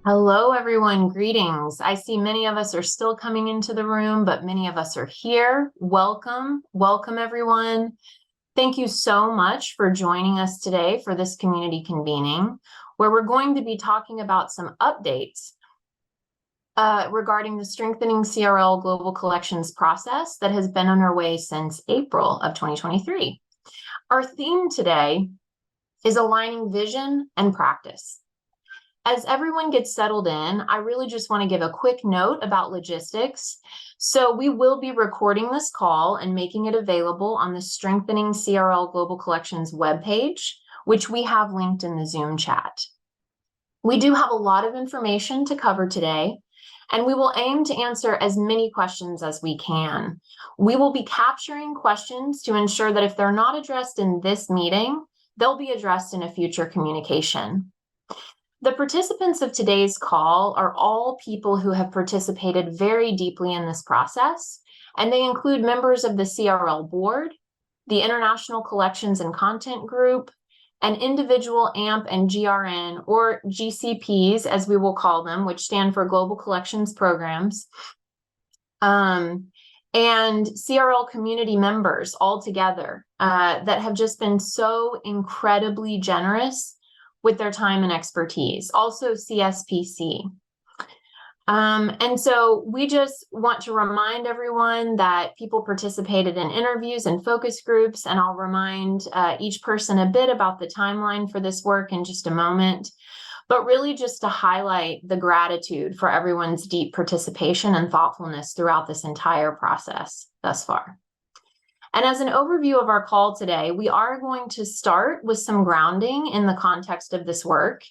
Hello, everyone. Greetings. I see many of us are still coming into the room, but many of us are here. Welcome. Welcome, everyone. Thank you so much for joining us today for this community convening, where we're going to be talking about some updates regarding the strengthening CRL global collections process that has been underway since April of 2023. Our theme today is aligning vision and practice. As everyone gets settled in, I really just want to give a quick note about logistics. So we will be recording this call and making it available on the Strengthening CRL Global Collections webpage, which we have linked in the Zoom chat. We do have a lot of information to cover today, and we will aim to answer as many questions as we can. We will be capturing questions to ensure that if they're not addressed in this meeting, they'll be addressed in a future communication. The participants of today's call are all people who have participated very deeply in this process, and they include members of the CRL board, the International Collections and Content Group, and individual AMP and GRN, or GCPs, as we will call them, which stand for Global Collections Programs, and CRL community members altogether that have just been so incredibly generous with their time and expertise, also CSPC. And so we just want to remind everyone that people participated in interviews and focus groups, and I'll remind each person a bit about the timeline for this work in just a moment, but really just to highlight the gratitude for everyone's deep participation and thoughtfulness throughout this entire process thus far. And as an overview of our call today, we are going to start with some grounding in the context of this work,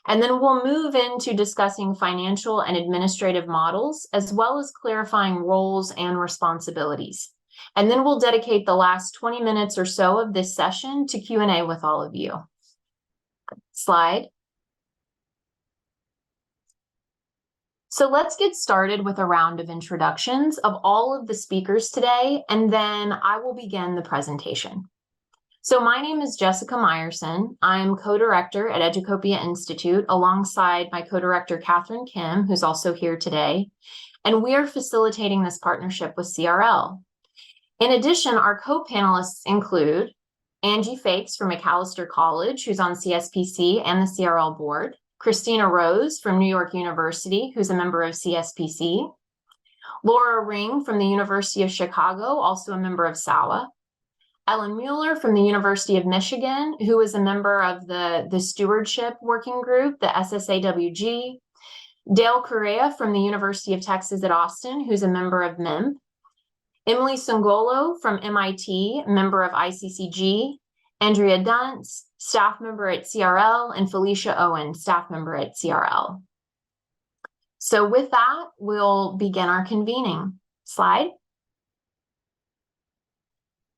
and then we'll move into discussing financial and administrative models, as well as clarifying roles and responsibilities. And then we'll dedicate the last 20 minutes or so of this session to Q&A with all of you. Slide. So let's get started with a round of introductions of all of the speakers today, and then I will begin the presentation. So my name is Jessica Meyerson. I am co-director at Educopia Institute alongside my co-director Katherine Kim, who's also here today, and we are facilitating this partnership with CRL. In addition, our co-panelists include Angie Fakes from Macalester College, who's on CSPC and the CRL board, Christina Rose from New York University, who's a member of CSPC, Laura Ring from the University of Chicago, also a member of SAWA, Ellen Mueller from the University of Michigan, who is a member of the Stewardship Working Group, the SSAWG, Dale Correa from the University of Texas at Austin, who's a member of MIMP, Emily Songolo from MIT, member of ICCG, Andrea Duntz, staff member at CRL, and Felicia Owen, staff member at CRL. So with that, we'll begin our convening. Slide.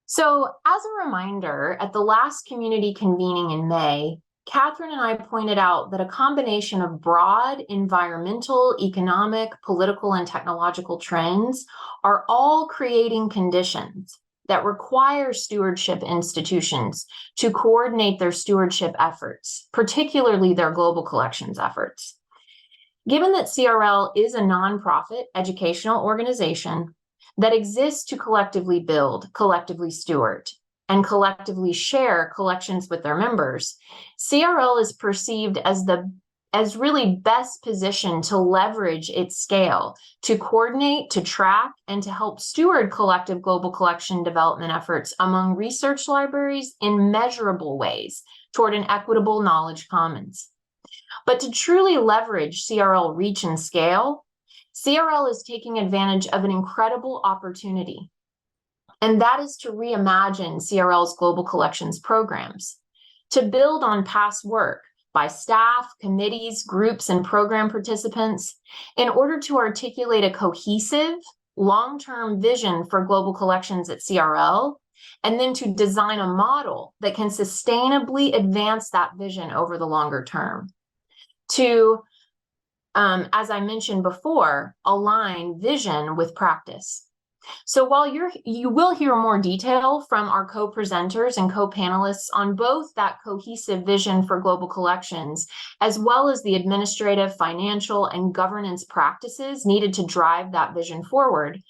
So as a reminder, at the last community convening in May, Katherine and I pointed out that a combination of broad environmental, economic, political, and technological trends are all creating conditions that require stewardship institutions to coordinate their stewardship efforts, particularly their global collections efforts. Given that CRL is a nonprofit educational organization that exists to collectively build, collectively steward, and collectively share collections with their members, CRL is perceived as really best positioned to leverage its scale to coordinate, to track, and to help steward collective global collection development efforts among research libraries in measurable ways toward an equitable knowledge commons. But to truly leverage CRL reach and scale, CRL is taking advantage of an incredible opportunity, and that is to reimagine CRL's global collections programs, to build on past work by staff, committees, groups, and program participants in order to articulate a cohesive, long-term vision for global collections at CRL, and then to design a model that can sustainably advance that vision over the longer term. To, as I mentioned before, align vision with practice. So while you will hear more detail from our co-presenters and co-panelists on both that cohesive vision for global collections, as well as the administrative, financial, and governance practices needed to drive that vision forward,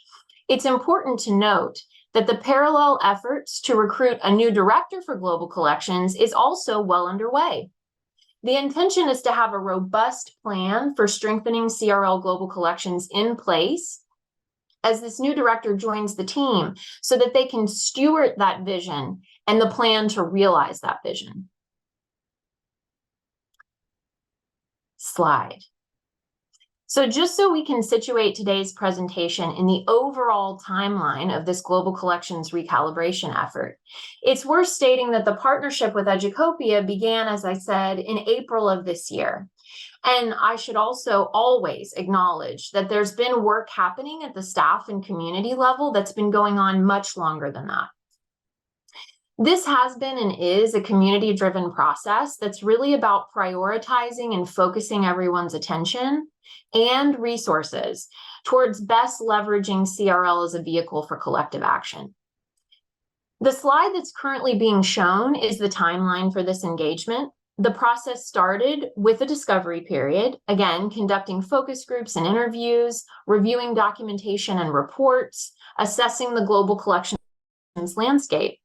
it's important to note that the parallel efforts to recruit a new director for global collections is also well underway. The intention is to have a robust plan for strengthening CRL global collections in place as this new director joins the team so that they can steward that vision and the plan to realize that vision. Slide. So just so we can situate today's presentation in the overall timeline of this global collections recalibration effort, it's worth stating that the partnership with Educopia began, as I said, in April of this year. And I should also always acknowledge that there's been work happening at the staff and community level that's been going on much longer than that. This has been and is a community-driven process that's really about prioritizing and focusing everyone's attention and resources towards best leveraging CRL as a vehicle for collective action. The slide that's currently being shown is the timeline for this engagement. The process started with a discovery period, again, conducting focus groups and interviews, reviewing documentation and reports, assessing the global collections landscape,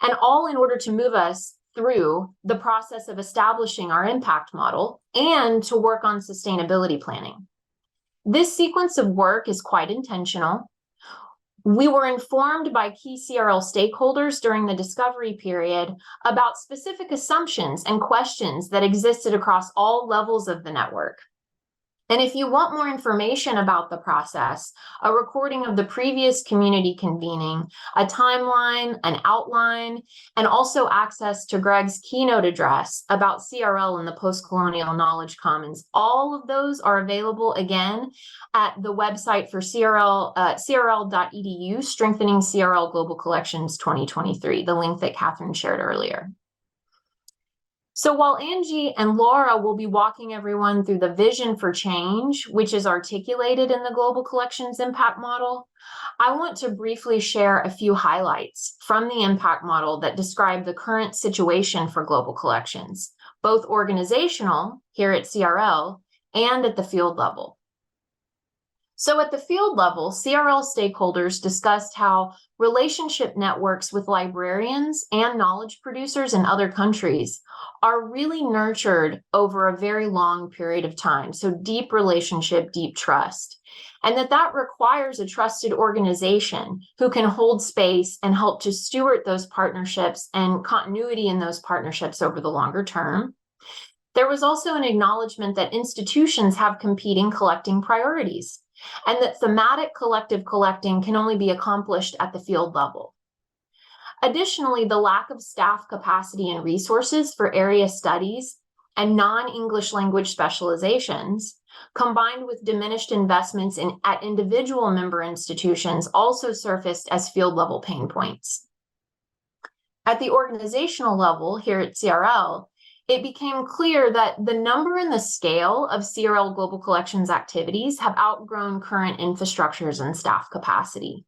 and all in order to move us through the process of establishing our impact model and to work on sustainability planning. This sequence of work is quite intentional. We were informed by key CRL stakeholders during the discovery period about specific assumptions and questions that existed across all levels of the network. And if you want more information about the process, a recording of the previous community convening, a timeline, an outline, and also access to Greg's keynote address about CRL and the post-colonial knowledge commons, all of those are available again at the website for CRL, crl.edu, Strengthening CRL Global Collections 2023, the link that Katherine shared earlier. So while Angie and Laura will be walking everyone through the vision for change, which is articulated in the Global Collections Impact Model, I want to briefly share a few highlights from the impact model that describe the current situation for global collections, both organizational here at CRL and at the field level. So at the field level, CRL stakeholders discussed how relationship networks with librarians and knowledge producers in other countries are really nurtured over a very long period of time. So deep relationship, deep trust, and that requires a trusted organization who can hold space and help to steward those partnerships and continuity in those partnerships over the longer term. There was also an acknowledgement that institutions have competing collecting priorities, and that thematic collective collecting can only be accomplished at the field level. Additionally, the lack of staff capacity and resources for area studies and non-English language specializations, combined with diminished investments at individual member institutions, also surfaced as field-level pain points. At the organizational level here at CRL, it became clear that the number and the scale of CRL Global Collections activities have outgrown current infrastructures and staff capacity.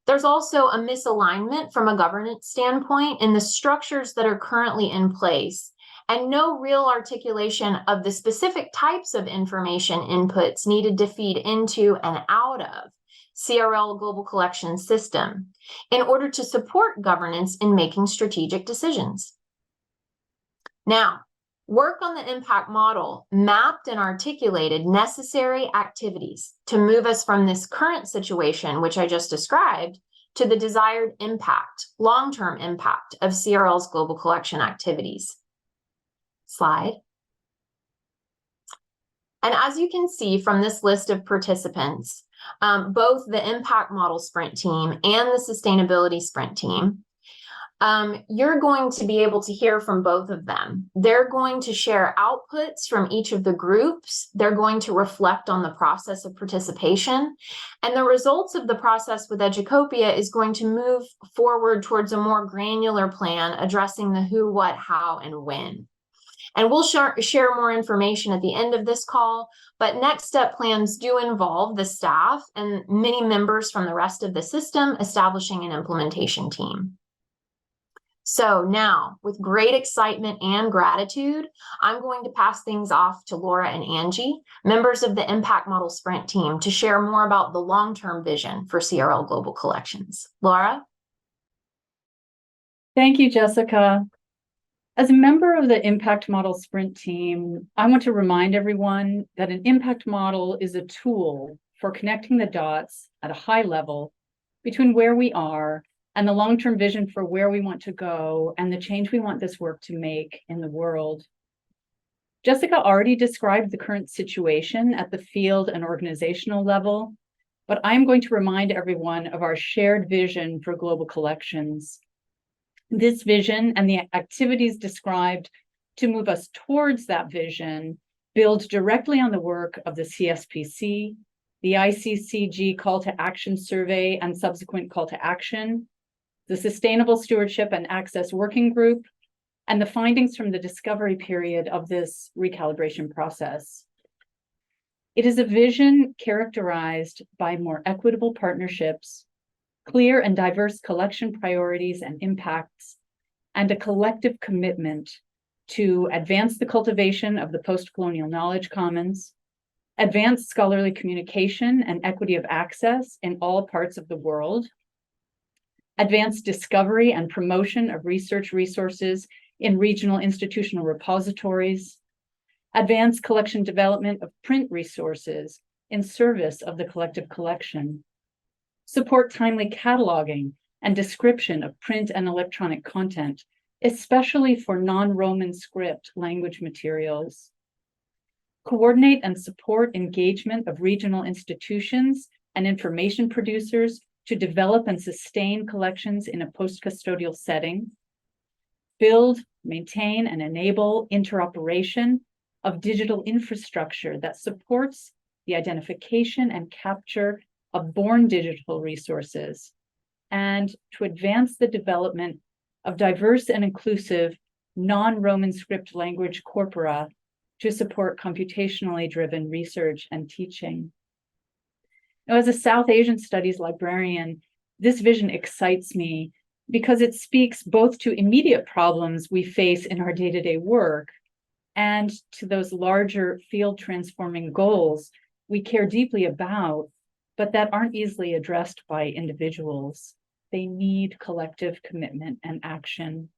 There's also a misalignment from a governance standpoint in the structures that are currently in place, and no real articulation of the specific types of information inputs needed to feed into and out of CRL Global Collections system in order to support governance in making strategic decisions. Now, work on the impact model mapped and articulated necessary activities to move us from this current situation, which I just described, to the desired impact, long-term impact of CRL's global collection activities. Slide. And as you can see from this list of participants, both the impact model sprint team and the sustainability sprint team, you're going to be able to hear from both of them. They're going to share outputs from each of the groups. They're going to reflect on the process of participation. And the results of the process with Educopia is going to move forward towards a more granular plan addressing the who, what, how, and when. And we'll share more information at the end of this call, but next step plans do involve the staff and many members from the rest of the system establishing an implementation team. So now, with great excitement and gratitude, I'm going to pass things off to Laura and Angie, members of the Impact Model Sprint team, to share more about the long-term vision for CRL Global Collections. Laura? Thank you, Jessica. As a member of the Impact Model Sprint team, I want to remind everyone that an impact model is a tool for connecting the dots at a high level between where we are and the long-term vision for where we want to go and the change we want this work to make in the world. Jessica already described the current situation at the field and organizational level, but I'm going to remind everyone of our shared vision for global collections. This vision and the activities described to move us towards that vision build directly on the work of the CSPC, the ICCG Call to Action Survey and subsequent call to action, the Sustainable Stewardship and Access Working Group, and the findings from the discovery period of this recalibration process. It is a vision characterized by more equitable partnerships, clear and diverse collection priorities and impacts, and a collective commitment to advance the cultivation of the post-colonial knowledge commons, advance scholarly communication and equity of access in all parts of the world, advance discovery and promotion of research resources in regional institutional repositories, advance collection development of print resources in service of the collective collection, support timely cataloging and description of print and electronic content, especially for non-Roman script language materials, coordinate and support engagement of regional institutions and information producers to develop and sustain collections in a post-custodial setting, build, maintain, and enable interoperation of digital infrastructure that supports the identification and capture of born digital resources, and to advance the development of diverse and inclusive non-Roman script language corpora to support computationally driven research and teaching. Now, as a South Asian studies librarian, this vision excites me because it speaks both to immediate problems we face in our day-to-day work and to those larger field transforming goals we care deeply about, but that aren't easily addressed by individuals. They need collective commitment and action.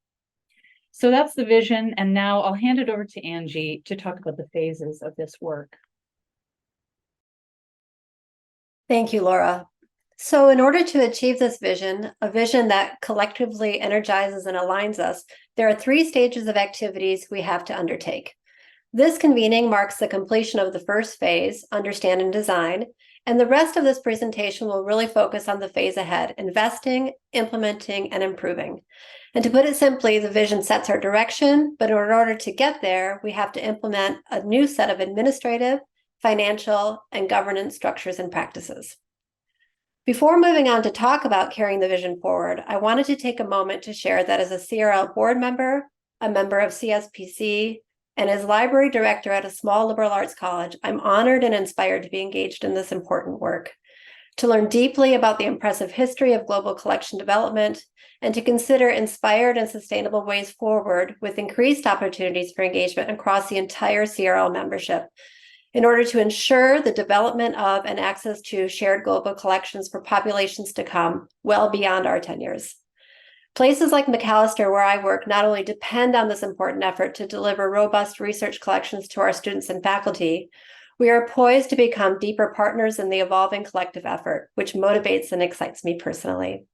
So that's the vision, and now I'll hand it over to Angie to talk about the phases of this work. Thank you, Laura. So in order to achieve this vision, a vision that collectively energizes and aligns us, there are 3 stages of activities we have to undertake. This convening marks the completion of the first phase, understand and design, and the rest of this presentation will really focus on the phase ahead, investing, implementing, and improving. And to put it simply, the vision sets our direction, but in order to get there, we have to implement a new set of administrative, financial, and governance structures and practices. Before moving on to talk about carrying the vision forward, I wanted to take a moment to share that as a CRL board member, a member of CSPC, and as library director at a small liberal arts college, I'm honored and inspired to be engaged in this important work, to learn deeply about the impressive history of global collection development, and to consider inspired and sustainable ways forward with increased opportunities for engagement across the entire CRL membership in order to ensure the development of and access to shared global collections for populations to come well beyond our tenures. Places like Macalester, where I work, not only depend on this important effort to deliver robust research collections to our students and faculty, we are poised to become deeper partners in the evolving collective effort, which motivates and excites me personally.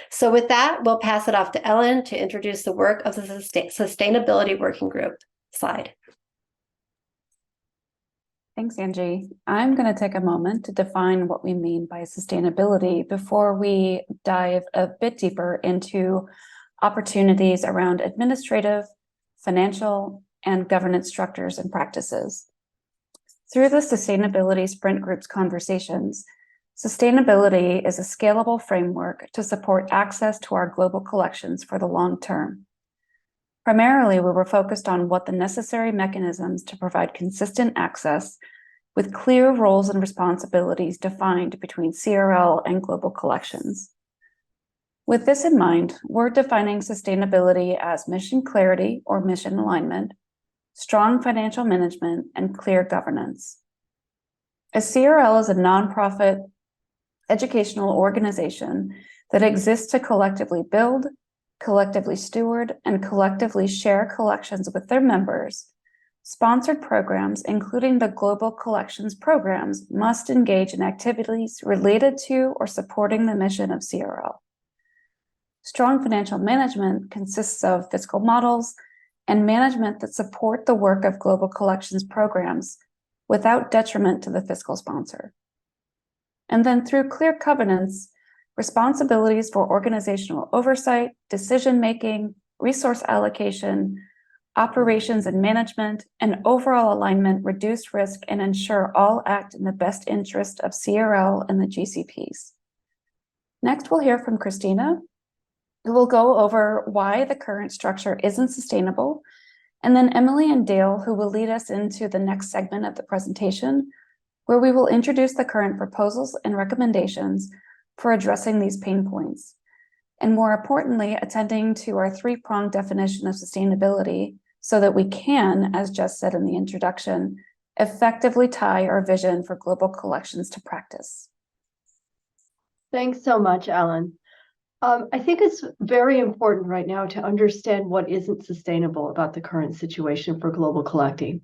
So with that, we'll pass it off to Ellen to introduce the work of the Sustainability Working Group. Slide. Thanks, Angie. I'm going to take a moment to define what we mean by sustainability before we dive a bit deeper into opportunities around administrative, financial, and governance structures and practices. Through the Sustainability Sprint Group's conversations, sustainability is a scalable framework to support access to our global collections for the long term. Primarily, we were focused on what the necessary mechanisms to provide consistent access with clear roles and responsibilities defined between CRL and global collections. With this in mind, we're defining sustainability as mission clarity or mission alignment, strong financial management, and clear governance. A CRL is a nonprofit educational organization that exists to collectively build, collectively steward, and collectively share collections with their members. Sponsored programs, including the Global Collections programs, must engage in activities related to or supporting the mission of CRL. Strong financial management consists of fiscal models and management that support the work of Global Collections programs without detriment to the fiscal sponsor. And then through clear covenants, responsibilities for organizational oversight, decision-making, resource allocation, operations and management, and overall alignment reduce risk and ensure all act in the best interest of CRL and the GCPs. Next, we'll hear from Christina, who will go over why the current structure isn't sustainable, and then Emily and Dale, who will lead us into the next segment of the presentation, where we will introduce the current proposals and recommendations for addressing these pain points, and more importantly, attending to our three-pronged definition of sustainability so that we can, as Jess said in the introduction, effectively tie our vision for global collections to practice. Thanks so much, Ellen. I think it's very important right now to understand what isn't sustainable about the current situation for global collecting.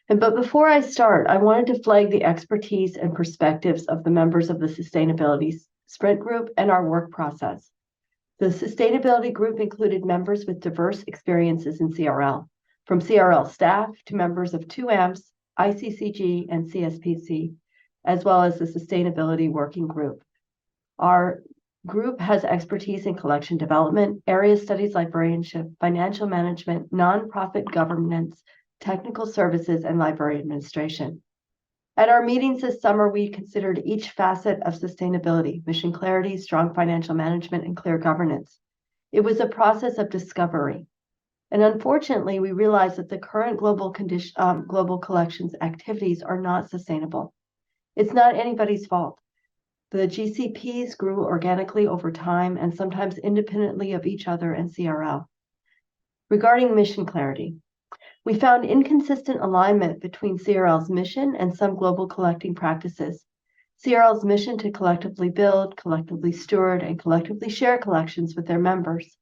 But before I start, I wanted to flag the expertise and perspectives of the members of the Sustainability Sprint Group and our work process. The Sustainability Group included members with diverse experiences in CRL, from CRL staff to members of 2AMPS, ICCG, and CSPC, as well as the Sustainability Working Group. Our group has expertise in collection development, area studies, librarianship, financial management, nonprofit governance, technical services, and library administration. At our meetings this summer, we considered each facet of sustainability: mission clarity, strong financial management, and clear governance. It was a process of discovery. And unfortunately, we realized that the current global collections activities are not sustainable. It's not anybody's fault. The GCPs grew organically over time and sometimes independently of each other and CRL. Regarding mission clarity, we found inconsistent alignment between CRL's mission and some global collecting practices. CRL's mission to collectively build, collectively steward, and collectively share collections with their members.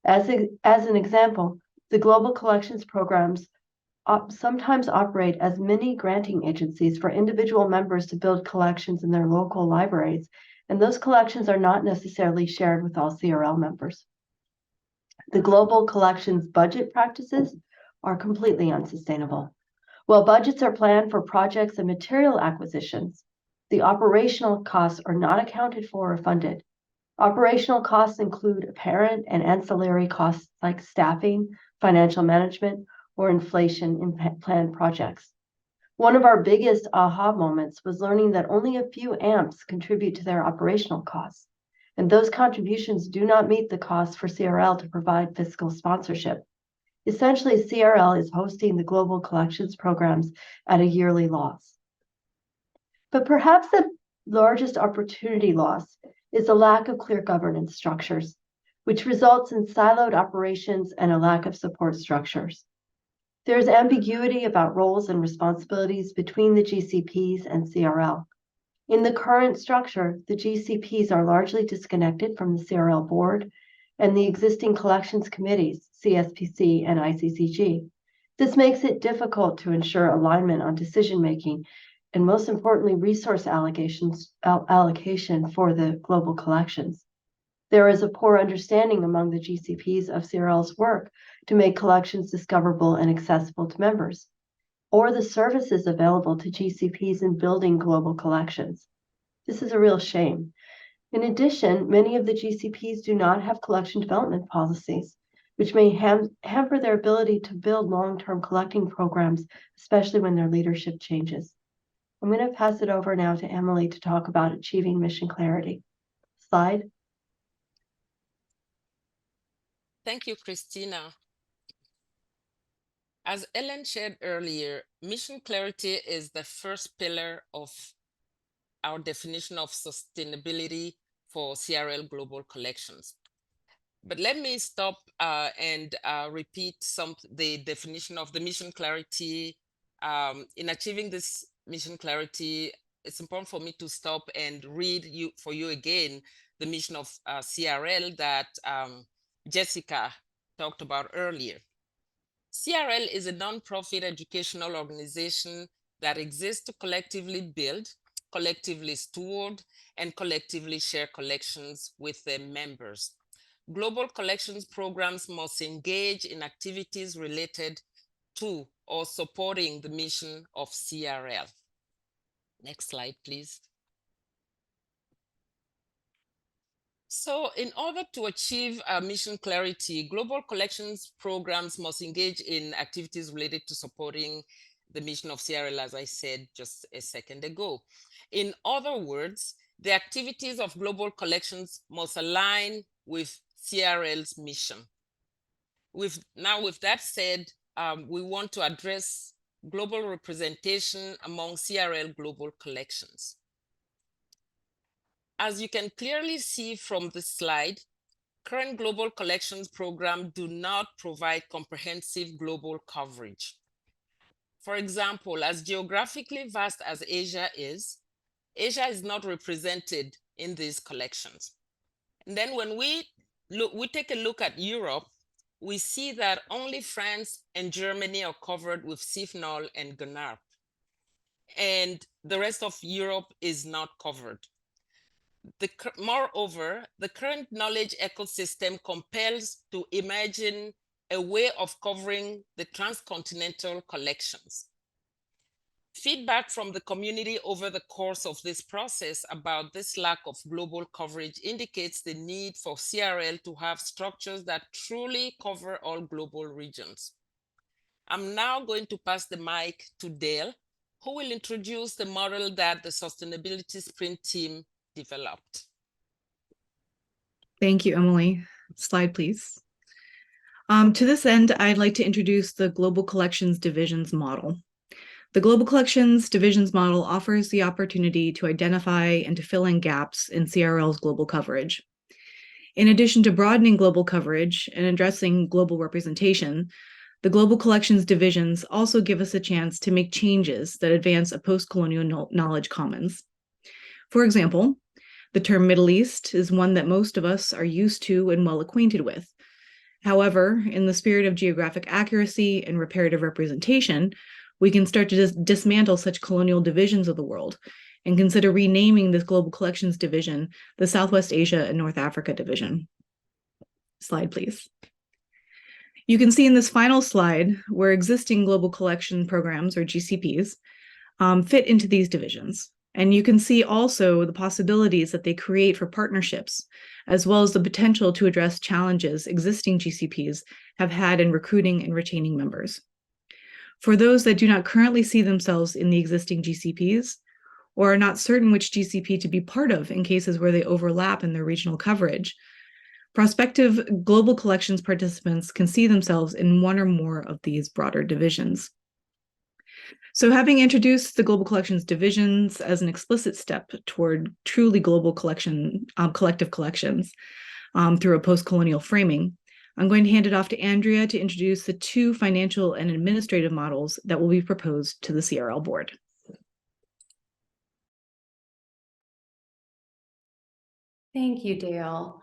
As an example, the global collections programs sometimes operate as mini granting agencies for individual members to build collections in their local libraries, and those collections are not necessarily shared with all CRL members. The global collections budget practices are completely unsustainable. While budgets are planned for projects and material acquisitions, the operational costs are not accounted for or funded. Operational costs include apparent and ancillary costs like staffing, financial management, or inflation in planned projects. One of our biggest aha moments was learning that only a few AMPs contribute to their operational costs, and those contributions do not meet the cost for CRL to provide fiscal sponsorship. Essentially, CRL is hosting the global collections programs at a yearly loss. But perhaps the largest opportunity loss is a lack of clear governance structures, which results in siloed operations and a lack of support structures. There is ambiguity about roles and responsibilities between the GCPs and CRL. In the current structure, the GCPs are largely disconnected from the CRL board and the existing collections committees, CSPC and ICCG. This makes it difficult to ensure alignment on decision-making and, most importantly, resource allocation for the global collections. There is a poor understanding among the GCPs of CRL's work to make collections discoverable and accessible to members, or the services available to GCPs in building global collections. This is a real shame. In addition, many of the GCPs do not have collection development policies, which may hamper their ability to build long-term collecting programs, especially when their leadership changes. I'm going to pass it over now to Emily to talk about achieving mission clarity. Slide. Thank you, Christina. As Ellen shared earlier, mission clarity is the first pillar of our definition of sustainability for CRL global collections. But let me stop and repeat the definition of the mission clarity. In achieving this mission clarity, it's important for me to stop and read for you again the mission of CRL that Jessica talked about earlier. CRL is a non-profit educational organization that exists to collectively build, collectively steward, and collectively share collections with their members. Global collections programs must engage in activities related to or supporting the mission of CRL. Next slide, please. So in order to achieve mission clarity, global collections programs must engage in activities related to supporting the mission of CRL, as I said just a second ago. In other words, the activities of global collections must align with CRL's mission. With that said, we want to address global representation among CRL global collections. As you can clearly see from this slide, current global collections programs do not provide comprehensive global coverage. For example, as geographically vast as Asia is not represented in these collections. And then when we take a look at Europe, we see that only France and Germany are covered with CIFNOL and GNARP, and the rest of Europe is not covered. Moreover, the current knowledge ecosystem compels to imagine a way of covering the transcontinental collections. Feedback from the community over the course of this process about this lack of global coverage indicates the need for CRL to have structures that truly cover all global regions. I'm now going to pass the mic to Dale, who will introduce the model that the Sustainability Sprint team developed. Thank you, Emily. Slide, please. To this end, I'd like to introduce the Global Collections Divisions model. The Global Collections Divisions model offers the opportunity to identify and to fill in gaps in CRL's global coverage. In addition to broadening global coverage and addressing global representation, the Global Collections Divisions also give us a chance to make changes that advance a post-colonial knowledge commons. For example, the term Middle East is one that most of us are used to and well acquainted with. However, in the spirit of geographic accuracy and reparative representation, we can start to dismantle such colonial divisions of the world and consider renaming this Global Collections Division the Southwest Asia and North Africa Division. Slide, please. You can see in this final slide where existing global collection programs, or GCPs, fit into these divisions. And you can see also the possibilities that they create for partnerships, as well as the potential to address challenges existing GCPs have had in recruiting and retaining members. For those that do not currently see themselves in the existing GCPs, or are not certain which GCP to be part of in cases where they overlap in their regional coverage, prospective global collections participants can see themselves in one or more of these broader divisions. So having introduced the Global Collections Divisions as an explicit step toward truly global collective collections through a post-colonial framing, I'm going to hand it off to Andrea to introduce the two financial and administrative models that will be proposed to the CRL board. Thank you, Dale.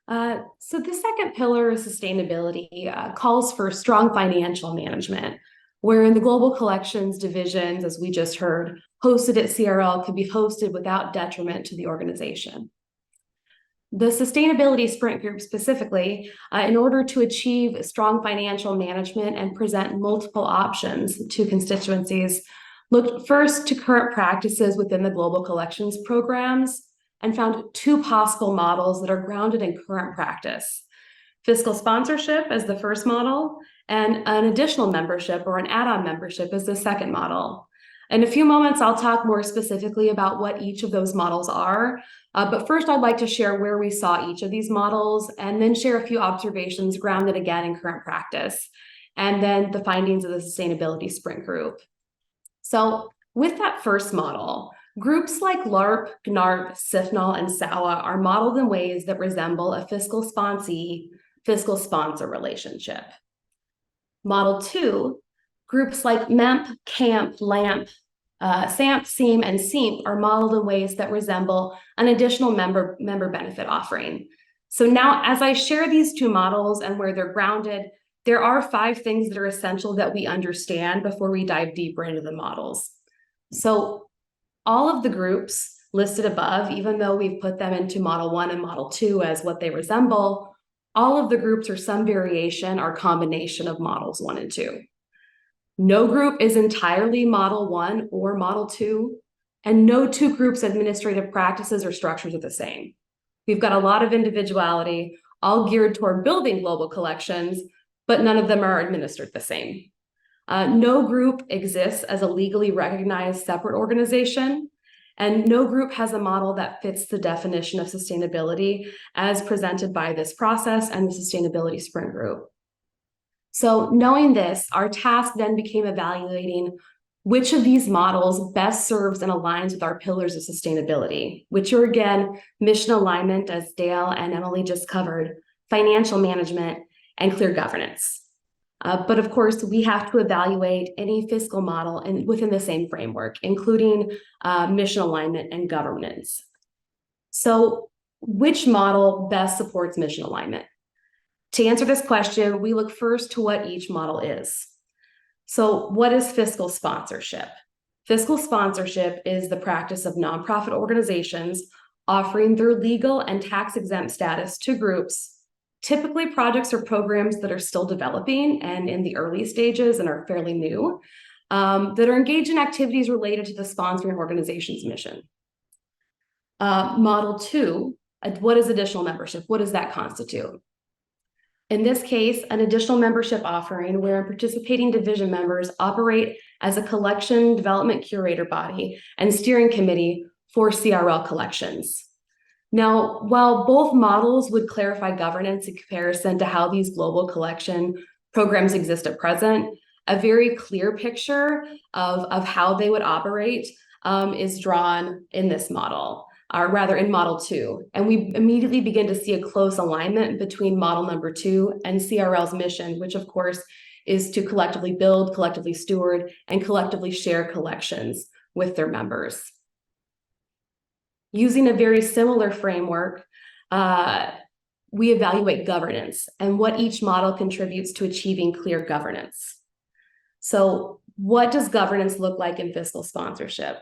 So the second pillar of sustainability calls for strong financial management, wherein the global collections divisions, as we just heard, hosted at CRL could be hosted without detriment to the organization. The Sustainability Sprint Group specifically, in order to achieve strong financial management and present multiple options to constituencies, looked first to current practices within the global collections programs and found two possible models that are grounded in current practice. Fiscal sponsorship as the first model, and an additional membership or an add-on membership as the second model. In a few moments, I'll talk more specifically about what each of those models are, but first I'd like to share where we saw each of these models and then share a few observations grounded again in current practice. and then the findings of the sustainability sprint group. So with that first model, groups like LARP, GNARP, CIFNAL, and SAWA are modeled in ways that resemble a fiscal sponsor relationship. Model 2, groups like MEMP, CAMP, LAMP, SAMP, SEAM, and SEAMP are modeled in ways that resemble an additional member benefit offering. So now, as I share these two models and where they're grounded, there are 5 things that are essential that we understand before we dive deeper into the models. So all of the groups listed above, even though we've put them into Model 1 and Model 2 as what they resemble, all of the groups are some variation or combination of Models 1 and 2. No group is entirely Model 1 or Model 2, and no 2 groups' administrative practices or structures are the same. We've got a lot of individuality, all geared toward building global collections, but none of them are administered the same. No group exists as a legally recognized separate organization, and no group has a model that fits the definition of sustainability as presented by this process and the sustainability sprint group. So knowing this, our task then became evaluating which of these models best serves and aligns with our pillars of sustainability, which are again, mission alignment, as Dale and Emily just covered, financial management, and clear governance. But of course, we have to evaluate any fiscal model within the same framework, including mission alignment and governance. So which model best supports mission alignment? To answer this question, we look first to what each model is. So what is fiscal sponsorship? Fiscal sponsorship is the practice of nonprofit organizations offering their legal and tax-exempt status to groups, typically projects or programs that are still developing and in the early stages and are fairly new, that are engaged in activities related to the sponsoring organization's mission. Model 2, what is additional membership? What does that constitute? In this case, an additional membership offering where participating division members operate as a collection development curator body and steering committee for CRL collections. Now, while both models would clarify governance in comparison to how these global collection programs exist at present, a very clear picture of how they would operate is drawn in this model, or rather in Model 2. And we immediately begin to see a close alignment between model number 2 and CRL's mission, which of course is to collectively build, collectively steward, and collectively share collections with their members. Using a very similar framework, we evaluate governance and what each model contributes to achieving clear governance. So what does governance look like in fiscal sponsorship?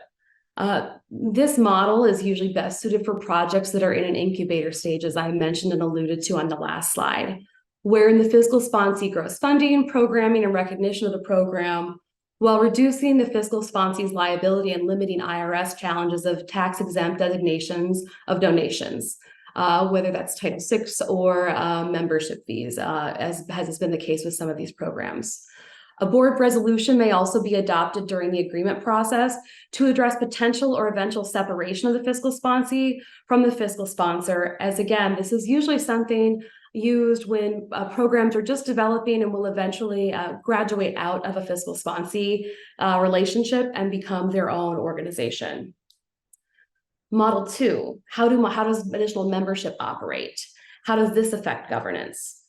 This model is usually best suited for projects that are in an incubator stage, as I mentioned and alluded to on the last slide, wherein the fiscal sponsee grows funding, programming, and recognition of the program, while reducing the fiscal sponsee's liability and limiting IRS challenges of tax-exempt designations of donations, whether that's Title VI or membership fees, as has been the case with some of these programs. A board resolution may also be adopted during the agreement process to address potential or eventual separation of the fiscal sponsee from the fiscal sponsor, as again, this is usually something used when programs are just developing and will eventually graduate out of a fiscal sponsee relationship and become their own organization. Model 2, how does additional membership operate? How does this affect governance?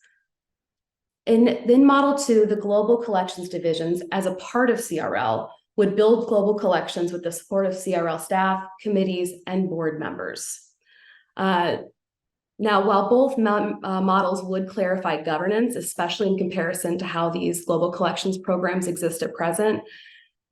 In Model 2, the global collections divisions, as a part of CRL, would build global collections with the support of CRL staff, committees, and board members. Now, while both models would clarify governance, especially in comparison to how these global collections programs exist at present,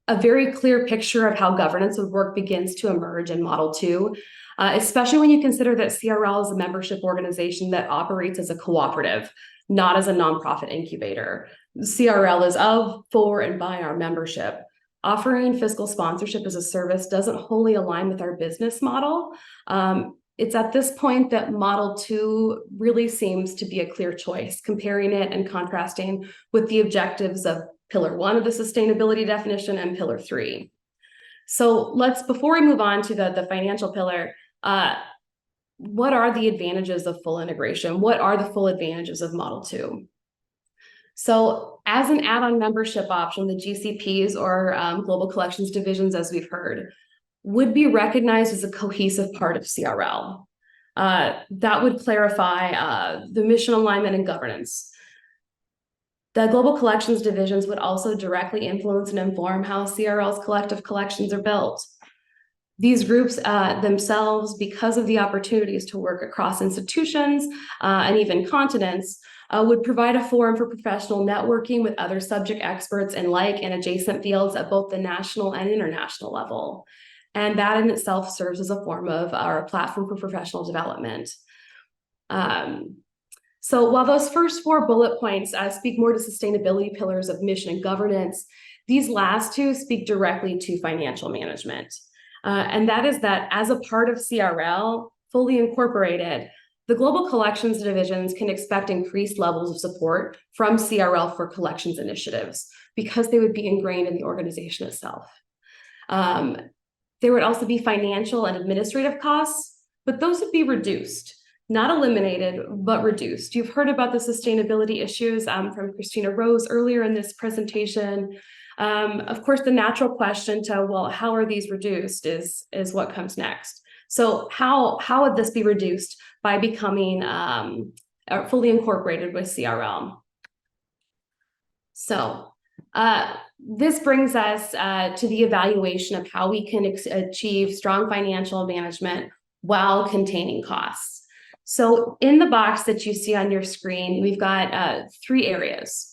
a very clear picture of how governance would work begins to emerge in Model 2, especially when you consider that CRL is a membership organization that operates as a cooperative, not as a nonprofit incubator. CRL is of, for, and by our membership. Offering fiscal sponsorship as a service doesn't wholly align with our business model. It's at this point that Model 2 really seems to be a clear choice, comparing it and contrasting with the objectives of Pillar 1 of the sustainability definition and Pillar 3. So before we move on to the financial pillar, what are the advantages of full integration? What are the full advantages of Model 2? So as an add-on membership option, the GCPs or Global Collections Divisions, as we've heard, would be recognized as a cohesive part of CRL. That would clarify the mission alignment and governance. The Global Collections Divisions would also directly influence and inform how CRL's collective collections are built. These groups themselves, because of the opportunities to work across institutions and even continents, would provide a forum for professional networking with other subject experts in like and adjacent fields at both the national and international level. And that in itself serves as a form of our platform for professional development. So while those first 4 bullet points speak more to sustainability pillars of mission and governance, these last 2 speak directly to financial management. And that is that as a part of CRL, fully incorporated, the Global Collections Divisions can expect increased levels of support from CRL for collections initiatives because they would be ingrained in the organization itself. There would also be financial and administrative costs, but those would be reduced. Not eliminated, but reduced. You've heard about the sustainability issues from Christina Rose earlier in this presentation. Of course, the natural question to, well, how are these reduced is what comes next. So how would this be reduced by becoming fully incorporated with CRL? So this brings us to the evaluation of how we can achieve strong financial management while containing costs. So in the box that you see on your screen, we've got 3 areas.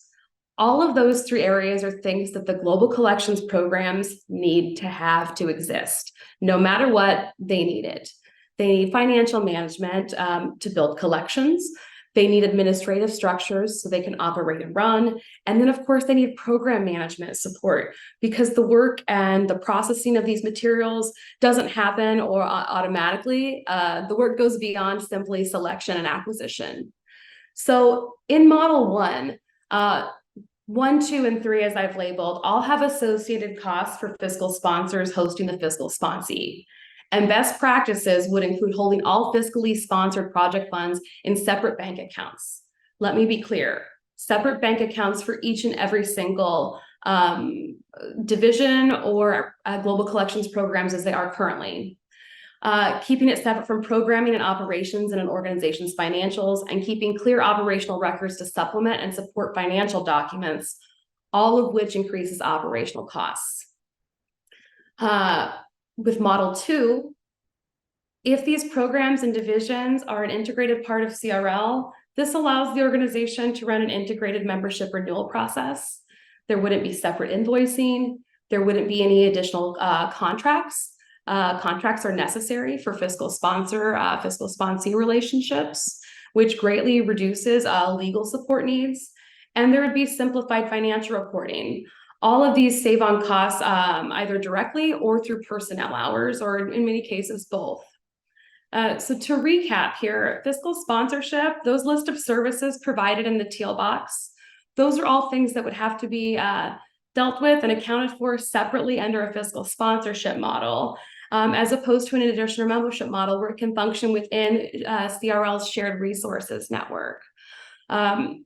All of those 3 areas are things that the global collections programs need to have to exist. No matter what, they need it. They need financial management to build collections. They need administrative structures so they can operate and run. And then, of course, they need program management support because the work and the processing of these materials doesn't happen or automatically. The work goes beyond simply selection and acquisition. So in Model 1, 1, 2, and 3, as I've labeled, all have associated costs for fiscal sponsors hosting the fiscal sponsee. And best practices would include holding all fiscally sponsored project funds in separate bank accounts. Let me be clear, separate bank accounts for each and every single division or global collections programs as they are currently. Keeping it separate from programming and operations in an organization's financials, and keeping clear operational records to supplement and support financial documents, all of which increases operational costs. With Model 2, if these programs and divisions are an integrated part of CRL, this allows the organization to run an integrated membership renewal process. There wouldn't be separate invoicing. There wouldn't be any additional contracts. Contracts are necessary for fiscal sponsee relationships, which greatly reduces legal support needs. And there would be simplified financial reporting. All of these save on costs either directly or through personnel hours, or in many cases, both. So to recap here, fiscal sponsorship, those list of services provided in the teal box, those are all things that would have to be dealt with and accounted for separately under a fiscal sponsorship model, as opposed to an additional membership model where it can function within CRL's shared resources network.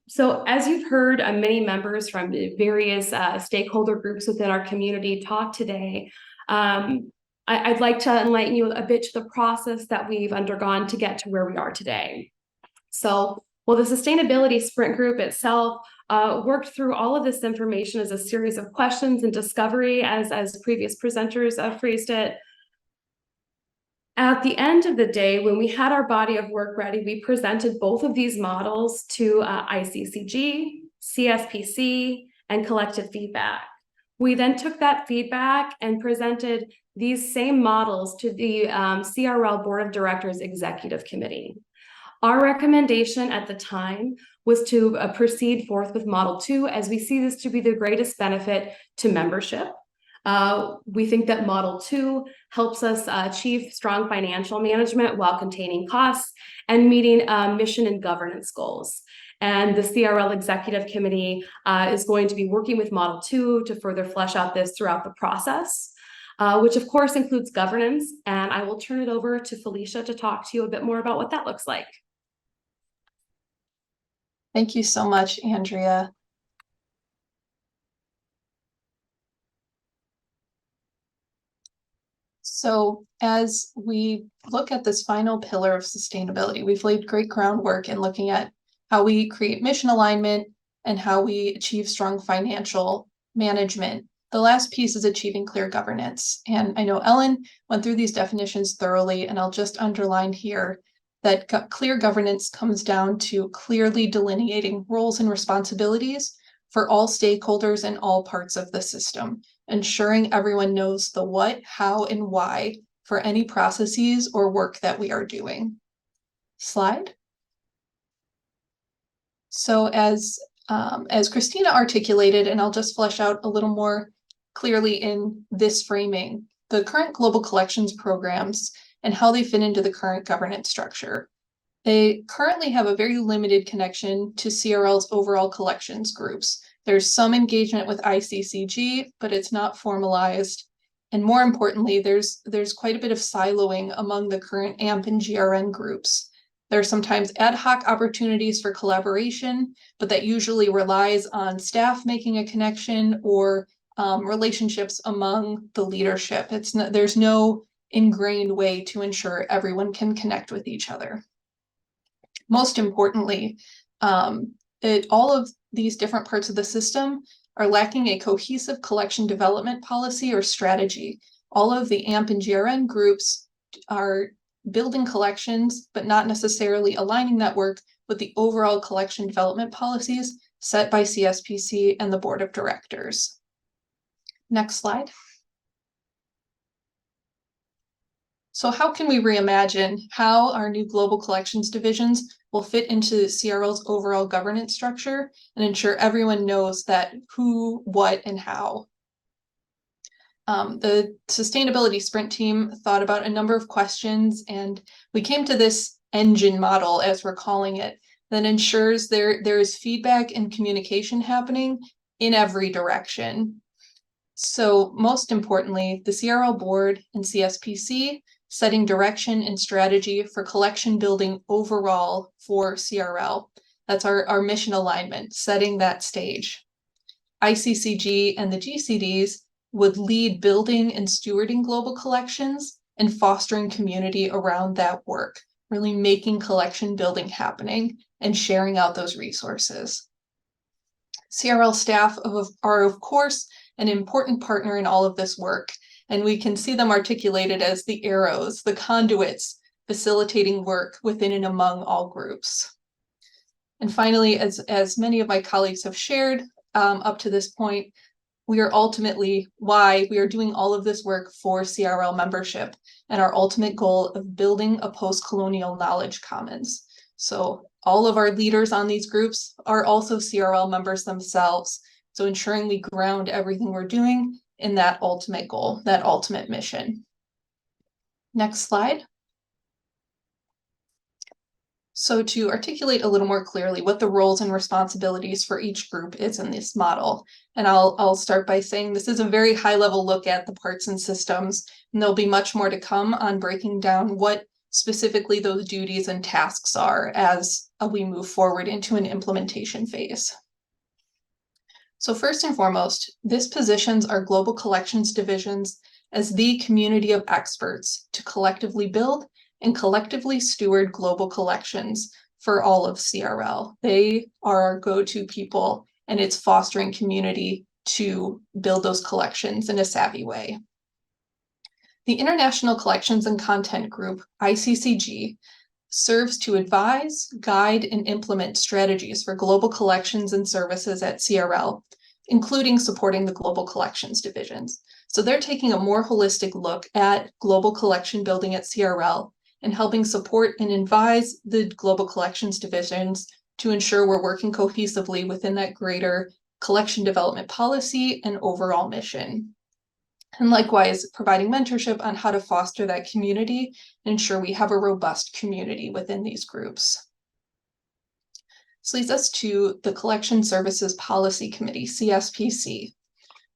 So as you've heard many members from the various stakeholder groups within our community talk today, I'd like to enlighten you a bit to the process that we've undergone to get to where we are today. So, well, the sustainability sprint group itself worked through all of this information as a series of questions and discovery, as previous presenters phrased it. At the end of the day, when we had our body of work ready, we presented both of these models to ICCG, CSPC, and collected feedback. We then took that feedback and presented these same models to the CRL Board of Directors Executive Committee. Our recommendation at the time was to proceed forth with Model 2, as we see this to be the greatest benefit to membership. We think that Model 2 helps us achieve strong financial management while containing costs and meeting mission and governance goals. And the CRL Executive Committee is going to be working with Model 2 to further flesh out this throughout the process, which of course includes governance. And I will turn it over to Felicia to talk to you a bit more about what that looks like. Thank you so much, Andrea. So as we look at this final pillar of sustainability, we've laid great groundwork in looking at how we create mission alignment and how we achieve strong financial management. The last piece is achieving clear governance. And I know Ellen went through these definitions thoroughly, and I'll just underline here that clear governance comes down to clearly delineating roles and responsibilities for all stakeholders in all parts of the system, ensuring everyone knows the what, how, and why for any processes or work that we are doing. Slide. So as Christina articulated, and I'll just flesh out a little more clearly in this framing, the current global collections programs and how they fit into the current governance structure. They currently have a very limited connection to CRL's overall collections groups. There's some engagement with ICCG, but it's not formalized. And more importantly, there's quite a bit of siloing among the current AMP and GRN groups. There are sometimes ad hoc opportunities for collaboration, but that usually relies on staff making a connection or relationships among the leadership. There's no ingrained way to ensure everyone can connect with each other. Most importantly, all of these different parts of the system are lacking a cohesive collection development policy or strategy. All of the AMP and GRN groups are building collections, but not necessarily aligning that work with the overall collection development policies set by CSPC and the board of directors. Next slide. So how can we reimagine how our new global collections divisions will fit into CRL's overall governance structure and ensure everyone knows that who, what, and how? The sustainability sprint team thought about a number of questions, and we came to this engine model, as we're calling it, that ensures there is feedback and communication happening in every direction. So most importantly, the CRL board and CSPC setting direction and strategy for collection building overall for CRL. That's our mission alignment, setting that stage. ICCG and the GCDs would lead building and stewarding global collections and fostering community around that work, really making collection building happening and sharing out those resources. CRL staff are, of course, an important partner in all of this work, and we can see them articulated as the arrows, the conduits, facilitating work within and among all groups. And finally, as many of my colleagues have shared up to this point, we are ultimately why we are doing all of this work for CRL membership and our ultimate goal of building a post-colonial knowledge commons. So all of our leaders on these groups are also CRL members themselves. So ensuring we ground everything we're doing in that ultimate goal, that ultimate mission. Next slide. So to articulate a little more clearly what the roles and responsibilities for each group is in this model, and I'll start by saying this is a very high level look at the parts and systems, and there'll be much more to come on breaking down what specifically those duties and tasks are as we move forward into an implementation phase. So first and foremost, this positions our global collections divisions as the community of experts to collectively build and collectively steward global collections for all of CRL. They are our go-to people, and it's fostering community to build those collections in a savvy way. The International Collections and Content Group, ICCG, serves to advise, guide, and implement strategies for global collections and services at CRL, including supporting the global collections divisions. So they're taking a more holistic look at global collection building at CRL and helping support and advise the global collections divisions to ensure we're working cohesively within that greater collection development policy and overall mission. And likewise, providing mentorship on how to foster that community and ensure we have a robust community within these groups. This leads us to the Collection Services Policy Committee, CSPC,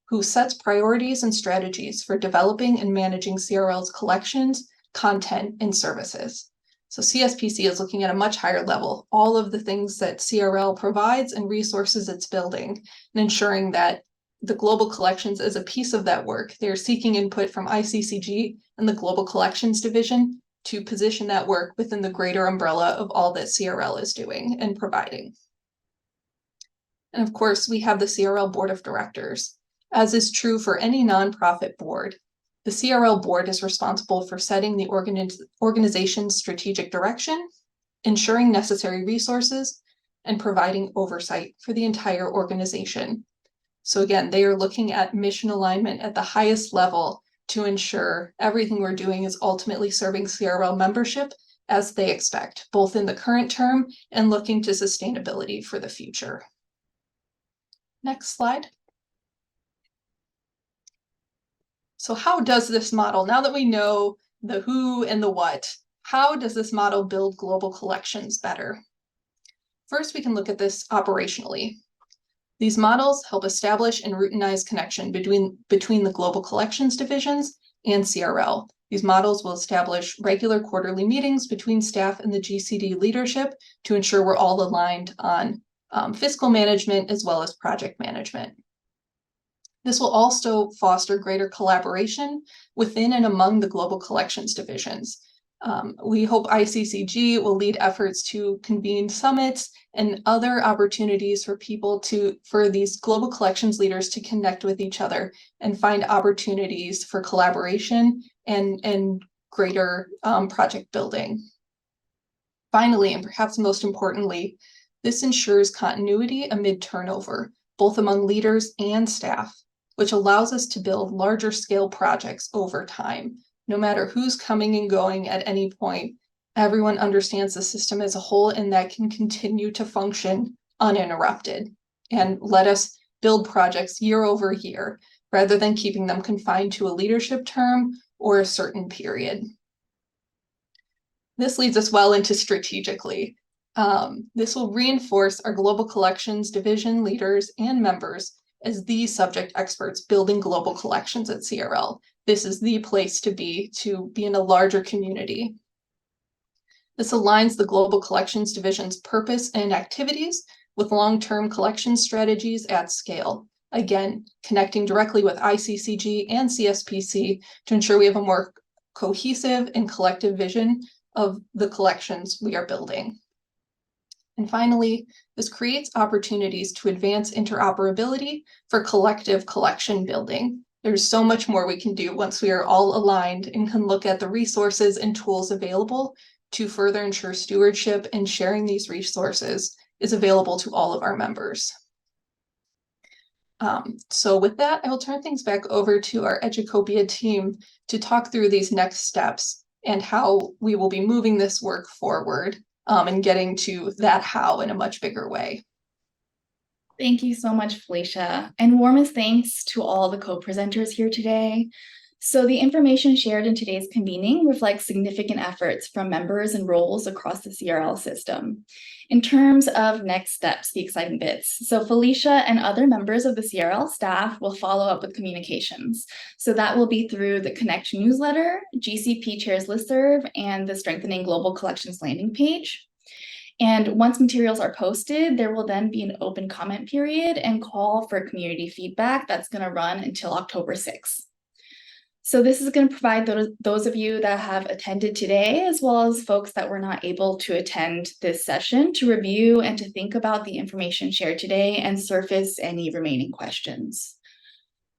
who sets priorities and strategies for developing and managing CRL's collections, content, and services. So CSPC is looking at a much higher level, all of the things that CRL provides and resources it's building, and ensuring that the global collections as a piece of that work. They're seeking input from ICCG and the Global Collections Division to position that work within the greater umbrella of all that CRL is doing and providing. And of course, we have the CRL Board of Directors. As is true for any nonprofit board, the CRL board is responsible for setting the organization's strategic direction, ensuring necessary resources, and providing oversight for the entire organization. So again, they are looking at mission alignment at the highest level to ensure everything we're doing is ultimately serving CRL membership as they expect, both in the current term and looking to sustainability for the future. Next slide. So how does this model, now that we know the who and the what, how does this model build global collections better? First, we can look at this operationally. These models help establish and routinize connection between the global collections divisions and CRL. These models will establish regular quarterly meetings between staff and the GCD leadership to ensure we're all aligned on fiscal management as well as project management. This will also foster greater collaboration within and among the global collections divisions. We hope ICCG will lead efforts to convene summits and other opportunities for for these global collections leaders to connect with each other and find opportunities for collaboration and greater project building. Finally, and perhaps most importantly, this ensures continuity amid turnover, both among leaders and staff, which allows us to build larger scale projects over time. No matter who's coming and going at any point, everyone understands the system as a whole and that can continue to function uninterrupted and let us build projects year over year rather than keeping them confined to a leadership term or a certain period. This leads us well into strategically. This will reinforce our global collections division leaders and members as the subject experts building global collections at CRL. This is the place to be in a larger community. This aligns the global collections division's purpose and activities with long-term collection strategies at scale. Again, connecting directly with ICCG and CSPC to ensure we have a more cohesive and collective vision of the collections we are building. And finally, this creates opportunities to advance interoperability for collective collection building. There's so much more we can do once we are all aligned and can look at the resources and tools available to further ensure stewardship and sharing these resources is available to all of our members. So with that, I will turn things back over to our Educopia team to talk through these next steps and how we will be moving this work forward and getting to that how in a much bigger way. Thank you so much, Felicia, and warmest thanks to all the co-presenters here today. So the information shared in today's convening reflects significant efforts from members and roles across the CRL system. In terms of next steps, the exciting bits. So Felicia and other members of the CRL staff will follow up with communications. So that will be through the Connect newsletter, GCP Chairs listserv, and the Strengthening Global Collections landing page. And once materials are posted, there will then be an open comment period and call for community feedback that's going to run until October 6th. So this is going to provide those of you that have attended today, as well as folks that were not able to attend this session, to review and to think about the information shared today and surface any remaining questions.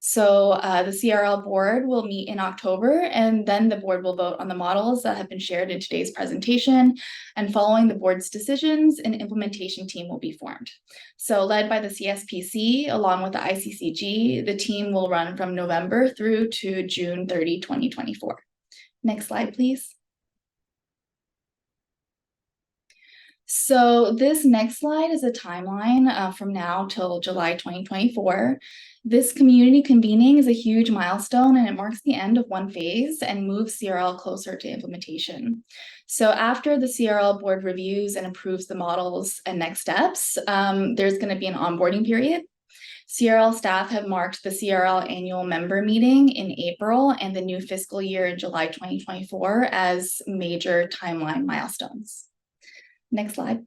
So the CRL board will meet in October, and then the board will vote on the models that have been shared in today's presentation. And following the board's decisions, an implementation team will be formed. So led by the CSPC, along with the ICCG, the team will run from November through to June 30, 2024. Next slide, please. So this next slide is a timeline from now till July 2024. This community convening is a huge milestone, and it marks the end of one phase and moves CRL closer to implementation. So after the CRL board reviews and approves the models and next steps, there's going to be an onboarding period. CRL staff have marked the CRL annual member meeting in April and the new fiscal year in July 2024 as major timeline milestones. Next slide.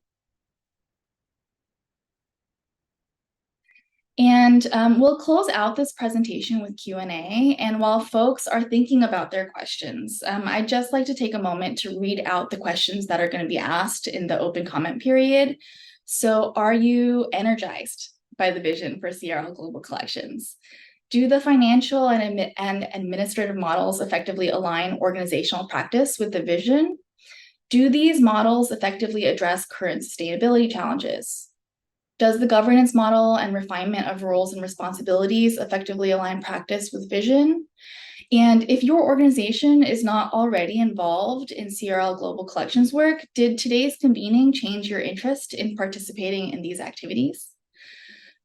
And we'll close out this presentation with Q&A. And while folks are thinking about their questions, I'd just like to take a moment to read out the questions that are going to be asked in the open comment period. So are you energized by the vision for CRL Global Collections? Do the financial and administrative models effectively align organizational practice with the vision? Do these models effectively address current sustainability challenges? Does the governance model and refinement of roles and responsibilities effectively align practice with vision? And if your organization is not already involved in CRL Global Collections work, did today's convening change your interest in participating in these activities?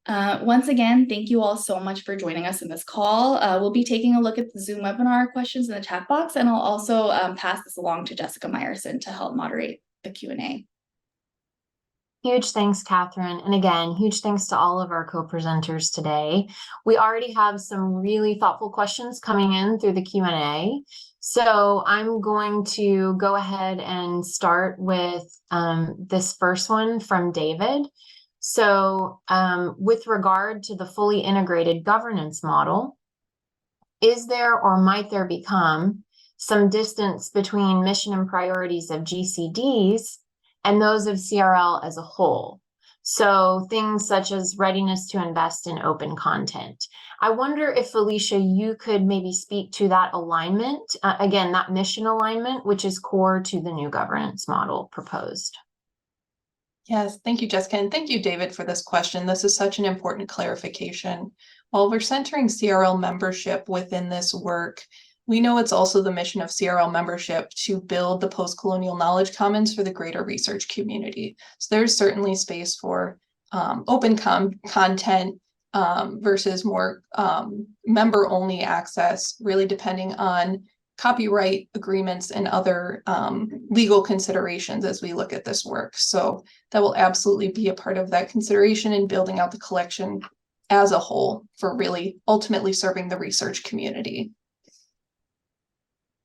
Once again, thank you all so much for joining us in this call. We'll be taking a look at the Zoom webinar questions in the chat box, and I'll also pass this along to Jessica Meyerson to help moderate the Q&A. Huge thanks, Katherine. And again, huge thanks to all of our co-presenters today. We already have some really thoughtful questions coming in through the Q&A. So I'm going to go ahead and start with this first one from David. So with regard to the fully integrated governance model, is there or might there become some distance between mission and priorities of GCDs and those of CRL as a whole? So things such as readiness to invest in open content. I wonder if, Felicia, you could maybe speak to that alignment, again, that mission alignment, which is core to the new governance model proposed. Yes, thank you, Jessica, and thank you, David, for this question. This is such an important clarification. While we're centering CRL membership within this work, we know it's also the mission of CRL membership to build the post-colonial knowledge commons for the greater research community. So there's certainly space for open content versus more member-only access, really depending on copyright agreements and other legal considerations as we look at this work. So that will absolutely be a part of that consideration in building out the collection as a whole for really ultimately serving the research community.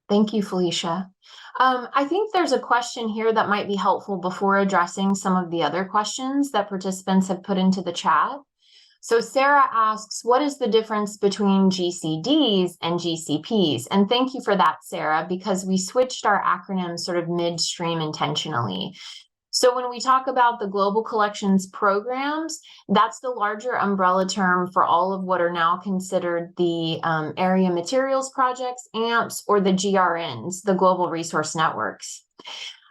Thank you, Felicia. I think there's a question here that might be helpful before addressing some of the other questions that participants have put into the chat. So Sarah asks, what is the difference between GCDs and GCPs? And thank you for that, Sarah, because we switched our acronyms sort of midstream intentionally. So when we talk about the global collections programs, that's the larger umbrella term for all of what are now considered the area materials projects, AMPs, or the GRNs, the global resource networks.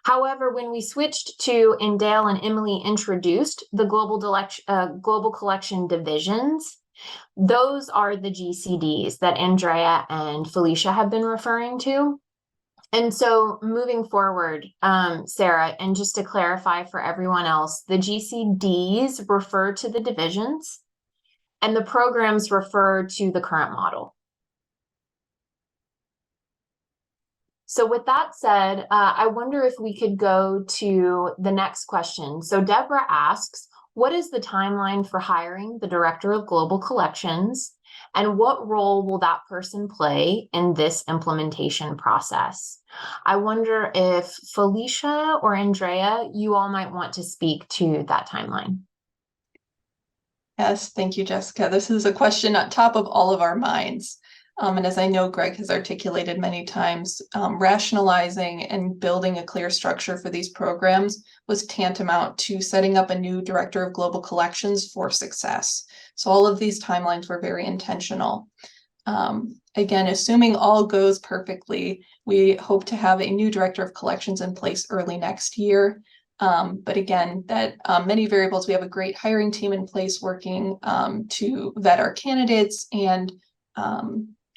However, when we switched to, and Dale and Emily introduced the global collection divisions, those are the GCDs that Andrea and Felicia have been referring to. And so moving forward, Sarah, and just to clarify for everyone else, the GCDs refer to the divisions and the programs refer to the current model. So with that said, I wonder if we could go to the next question. So Deborah asks, what is the timeline for hiring the Director of Global Collections? And what role will that person play in this implementation process? I wonder if Felicia or Andrea, you all might want to speak to that timeline. Yes, thank you, Jessica. This is a question on top of all of our minds. And as I know Greg has articulated many times, rationalizing and building a clear structure for these programs was tantamount to setting up a new Director of Global Collections for success. So all of these timelines were very intentional. Again, assuming all goes perfectly, we hope to have a new Director of Collections in place early next year. But again, that many variables, we have a great hiring team in place working to vet our candidates and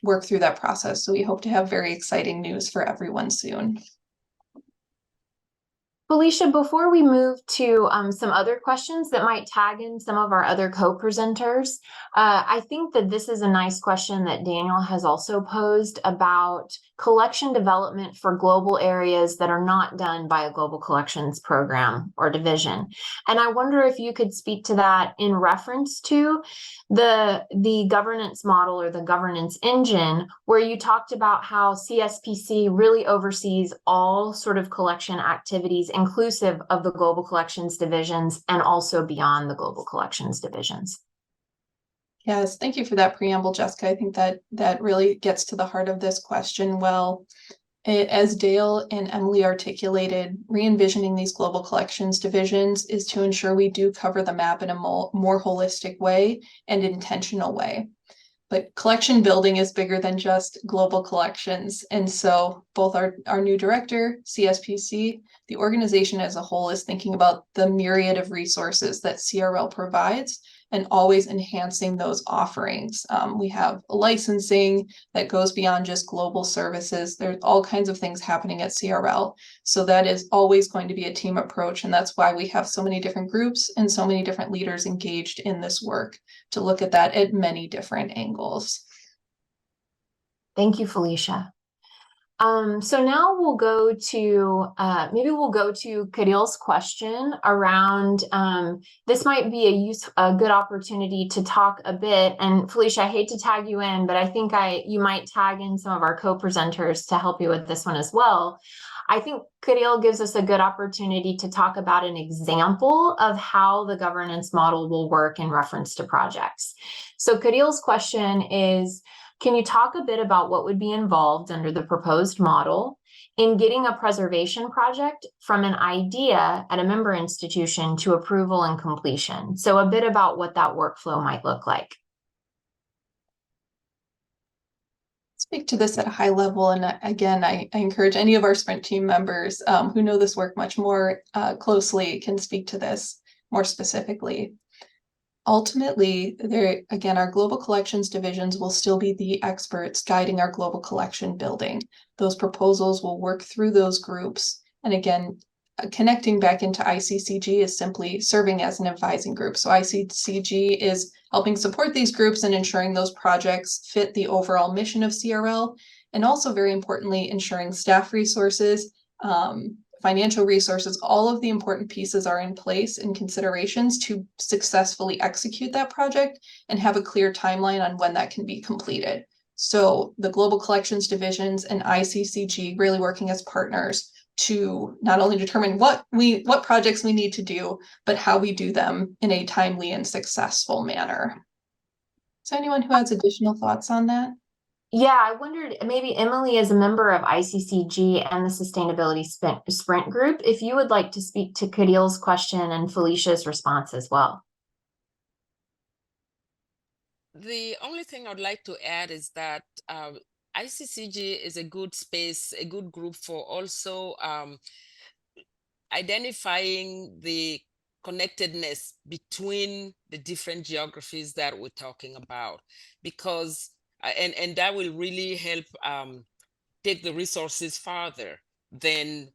work through that process. So we hope to have very exciting news for everyone soon. Felicia, before we move to some other questions that might tag in some of our other co-presenters, I think that this is a nice question that Daniel has also posed about collection development for global areas that are not done by a global collections program or division. And I wonder if you could speak to that in reference to the governance model or the governance engine, where you talked about how CSPC really oversees all sort of collection activities, inclusive of the global collections divisions and also beyond the global collections divisions. Yes, thank you for that preamble, Jessica. I think that really gets to the heart of this question. Well, as Dale and Emily articulated, re-envisioning these global collections divisions is to ensure we do cover the map in a more holistic way and intentional way. But collection building is bigger than just global collections. And so both our new director, CSPC, the organization as a whole is thinking about the myriad of resources that CRL provides and always enhancing those offerings. We have licensing that goes beyond just global services. There's all kinds of things happening at CRL. So that is always going to be a team approach. And that's why we have so many different groups and so many different leaders engaged in this work to look at that at many different angles. Thank you, Felicia. So now we'll go to, maybe we'll go to Khalil's question around, this might be a good opportunity to talk a bit, and Felicia, I hate to tag you in, but I think you might tag in some of our co-presenters to help you with this one as well. I think Khalil gives us a good opportunity to talk about an example of how the governance model will work in reference to projects. So Khalil's question is, can you talk a bit about what would be involved under the proposed model in getting a preservation project from an idea at a member institution to approval and completion? So a bit about what that workflow might look like. Speak to this at a high level. And again, I encourage any of our Sprint team members who know this work much more closely can speak to this more specifically. Ultimately, again, our global collections divisions will still be the experts guiding our global collection building. Those proposals will work through those groups. And again, connecting back into ICCG is simply serving as an advising group. So ICCG is helping support these groups and ensuring those projects fit the overall mission of CRL, and also very importantly, ensuring staff resources, financial resources, all of the important pieces are in place and considerations to successfully execute that project and have a clear timeline on when that can be completed. So the global collections divisions and ICCG really working as partners to not only determine what projects we need to do, but how we do them in a timely and successful manner. Is there anyone who has additional thoughts on that? Yeah, I wondered, maybe Emily, as a member of ICCG and the Sustainability Sprint Group, if you would like to speak to Khalil's question and Felicia's response as well. The only thing I'd like to add is that ICCG is a good space, a good group for also identifying the connectedness between the different geographies that we're talking about, because and that will really help take the resources farther than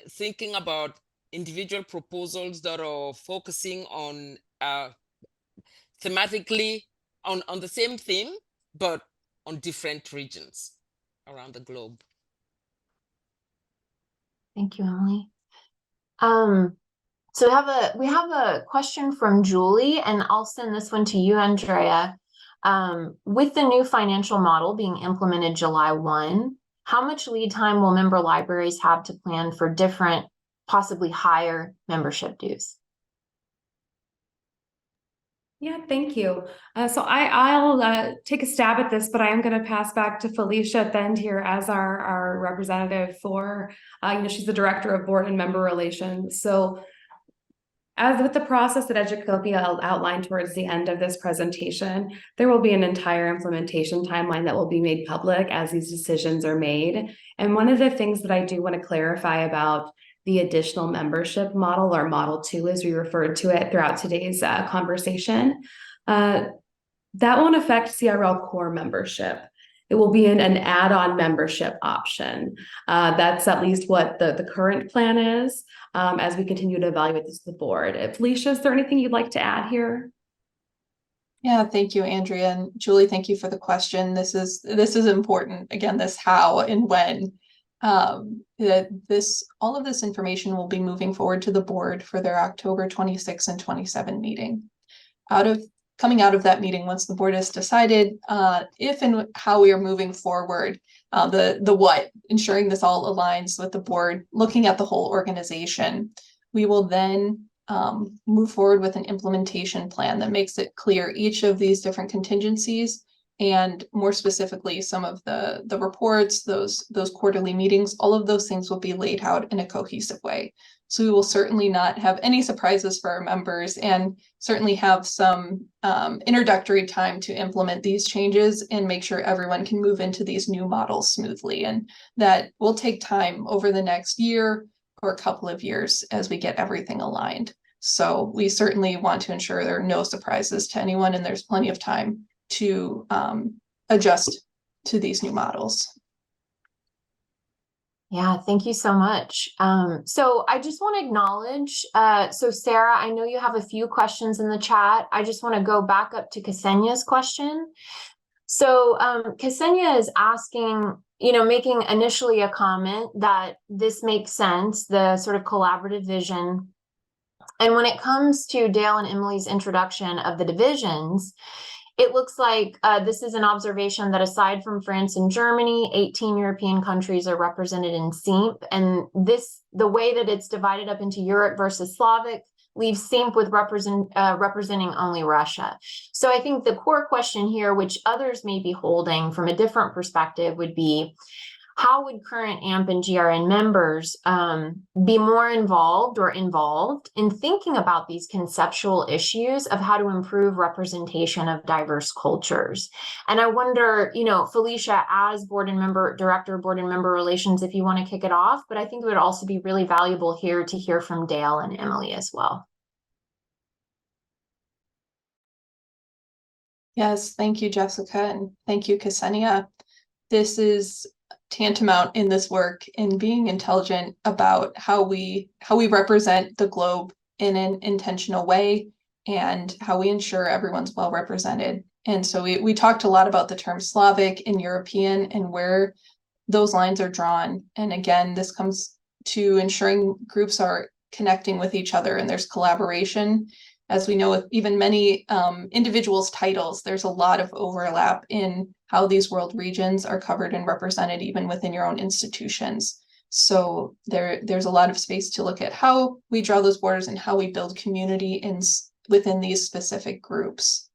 thinking about individual proposals that are focusing on thematically on the same theme, but on different regions around the globe. Thank you, Emily. So we have a question from Julie, and I'll send this one to you, Andrea. With the new financial model being implemented July 1, how much lead time will member libraries have to plan for different, possibly higher membership dues? Yeah, thank you. So I'll take a stab at this, but I am going to pass back to Felicia at the end here as our representative for, she's the director of board and member relations. So as with the process that Educopia outlined towards the end of this presentation, there will be an entire implementation timeline that will be made public as these decisions are made. And one of the things that I do want to clarify about the additional membership model, or Model 2 as we referred to it throughout today's conversation, that won't affect CRL core membership. It will be an add-on membership option. That's at least what the current plan is as we continue to evaluate this with the board. Felicia, is there anything you'd like to add here? Yeah, thank you, Andrea. And Julie, thank you for the question. This is important. Again, this how and when. All of this information will be moving forward to the board for their October 26 and 27 meeting. Coming out of that meeting, once the board has decided if and how we are moving forward, the what, ensuring this all aligns with the board, looking at the whole organization, we will then move forward with an implementation plan that makes it clear each of these different contingencies, and more specifically, some of the reports, those quarterly meetings, all of those things will be laid out in a cohesive way. So we will certainly not have any surprises for our members, and certainly have some introductory time to implement these changes and make sure everyone can move into these new models smoothly. And that will take time over the next year or a couple of years as we get everything aligned. So we certainly want to ensure there are no surprises to anyone, and there's plenty of time to adjust to these new models. Yeah, thank you so much. So I just want to acknowledge, so Sarah, I know you have a few questions in the chat. I just want to go back up to Ksenia's question. So Ksenia is asking, making initially a comment that this makes sense, the sort of collaborative vision. And when it comes to Dale and Emily's introduction of the divisions, it looks like this is an observation that aside from France and Germany, 18 European countries are represented in CEIMP. And the way that it's divided up into Europe versus Slavic leaves CEIMP with representing only Russia. So I think the core question here, which others may be holding from a different perspective, would be, how would current AMP and GRN members be more involved in thinking about these conceptual issues of how to improve representation of diverse cultures? And I wonder, Felicia, as Director of Board and Member Relations, if you want to kick it off, but I think it would also be really valuable here to hear from Dale and Emily as well. Yes, thank you, Jessica, and thank you, Ksenia. This is tantamount in this work in being intelligent about how we represent the globe in an intentional way, and how we ensure everyone's well represented. And so we talked a lot about the term Slavic and European and where those lines are drawn. And again, this comes to ensuring groups are connecting with each other and there's collaboration. As we know, with even many individuals' titles, there's a lot of overlap in how these world regions are covered and represented even within your own institutions. So there's a lot of space to look at how we draw those borders and how we build community within these specific groups.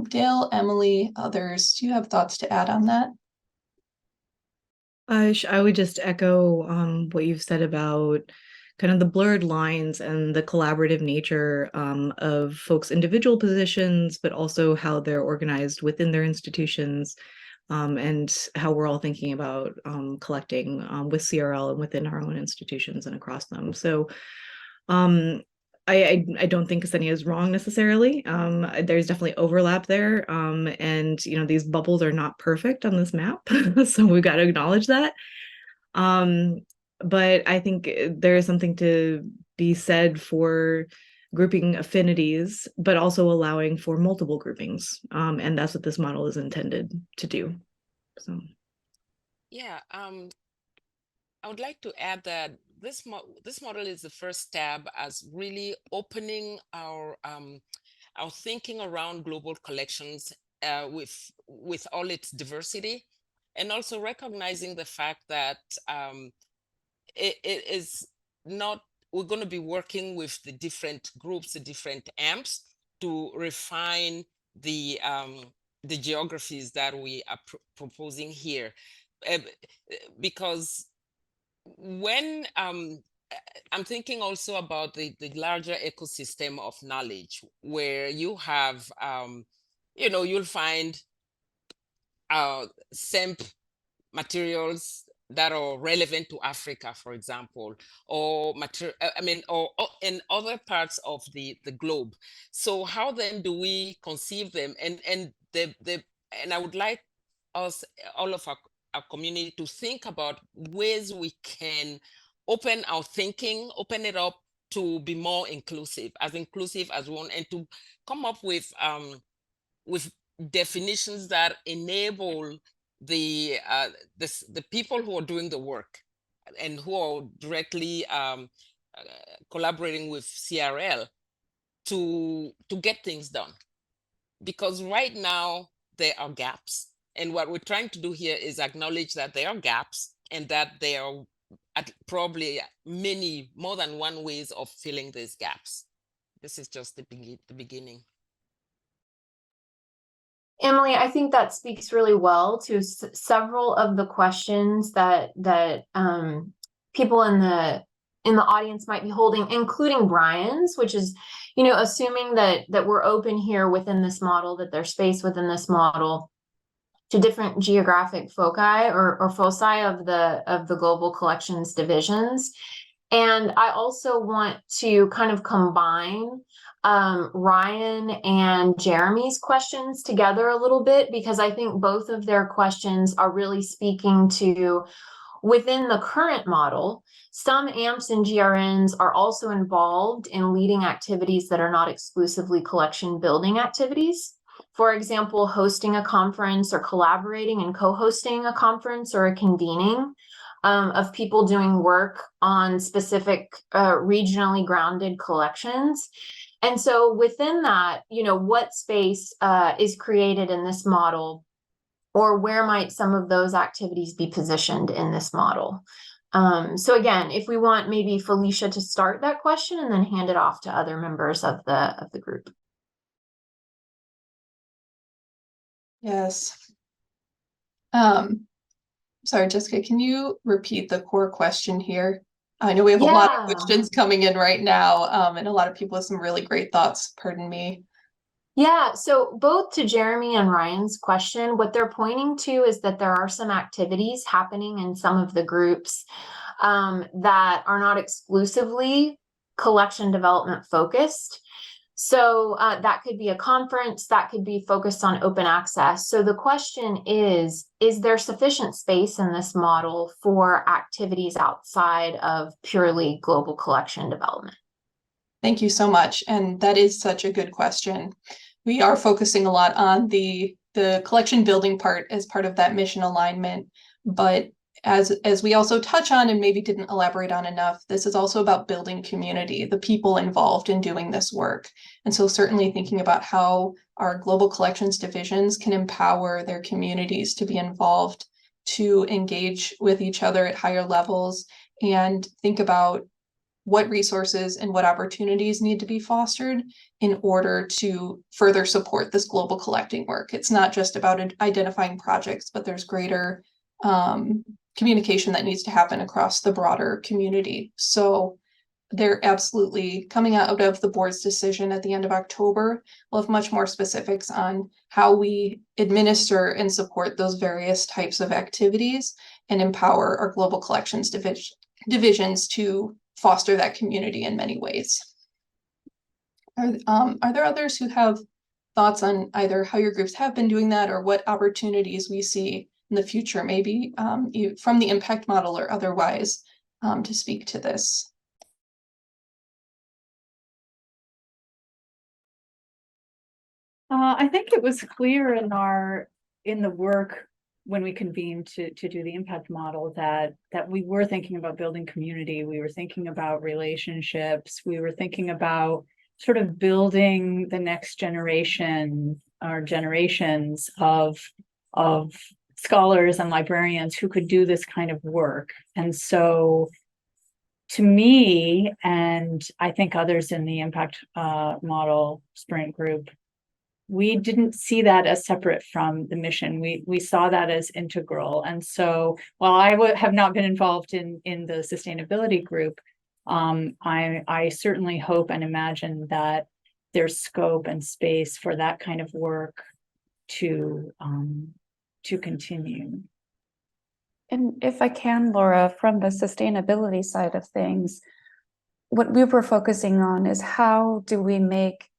Dale, Emily, others, do you have thoughts to add on that? I would just echo what you've said about kind of the blurred lines and the collaborative nature of folks' individual positions, but also how they're organized within their institutions, and how we're all thinking about collecting with CRL and within our own institutions and across them. So I don't think Ksenia is wrong necessarily. There's definitely overlap there. And these bubbles are not perfect on this map. So we've got to acknowledge that. But I think there is something to be said for grouping affinities, but also allowing for multiple groupings. And that's what this model is intended to do. So. Yeah, I would like to add that this model is the first step as really opening our thinking around global collections with all its diversity, and also recognizing the fact that it is not, we're going to be working with the different groups, the different AMPs, to refine the geographies that we are proposing here, because when I'm thinking also about the larger ecosystem of knowledge, where you have you'll find SEMP materials that are relevant to Africa, for example, or or in other parts of the globe. So how then do we conceive them? And I would like us, all of our community, to think about ways we can open our thinking, open it up to be more inclusive as one, and to come up with definitions that enable the people who are doing the work and who are directly collaborating with CRL to get things done. Because right now there are gaps, and what we're trying to do here is acknowledge that there are gaps and that there are probably more than one ways of filling these gaps. This is just the beginning. Emily, I think that speaks really well to several of the questions that people in the audience might be holding, including Brian's, which is, assuming that we're open here within this model, that there's space within this model to different geographic foci or foci of the global collections divisions. And I also want to kind of combine Ryan and Jeremy's questions together a little bit, because I think both of their questions are really speaking to, within the current model, some AMPs and GRNs are also involved in leading activities that are not exclusively collection building activities. For example, hosting a conference or collaborating and co-hosting a conference or a convening of people doing work on specific regionally grounded collections. And so within that, what space is created in this model, or where might some of those activities be positioned in this model? So again, if we want maybe Felicia to start that question and then hand it off to other members of the group. Yes. Sorry, Jessica, can you repeat the core question here? I know we have a lot of questions coming in right now, and a lot of people with some really great thoughts, pardon me. Yeah, so both to Jeremy and Ryan's question, what they're pointing to is that there are some activities happening in some of the groups that are not exclusively collection development focused. So that could be a conference, that could be focused on open access. So the question is there sufficient space in this model for activities outside of purely global collection development? Thank you so much. And that is such a good question. We are focusing a lot on the collection building part as part of that mission alignment, but as we also touch on and maybe didn't elaborate on enough, this is also about building community, the people involved in doing this work. And so certainly thinking about how our global collections divisions can empower their communities to be involved, to engage with each other at higher levels, and think about what resources and what opportunities need to be fostered in order to further support this global collecting work. It's not just about identifying projects, but there's greater communication that needs to happen across the broader community. So they're absolutely coming out of the board's decision at the end of October. We'll have much more specifics on how we administer and support those various types of activities and empower our global collections divisions to foster that community in many ways. Are there others who have thoughts on either how your groups have been doing that or what opportunities we see in the future, maybe from the impact model or otherwise, to speak to this? I think it was clear in the work when we convened to do the impact model that we were thinking about building community, we were thinking about relationships, we were thinking about sort of building the next generation or generations of scholars and librarians who could do this kind of work. And so to me, and I think others in the impact model sprint group, we didn't see that as separate from the mission. We saw that as integral. And so while I have not been involved in the sustainability group, I certainly hope and imagine that there's scope and space for that kind of work to continue. And if I can, Laura, from the sustainability side of things, what we were focusing on is how do we make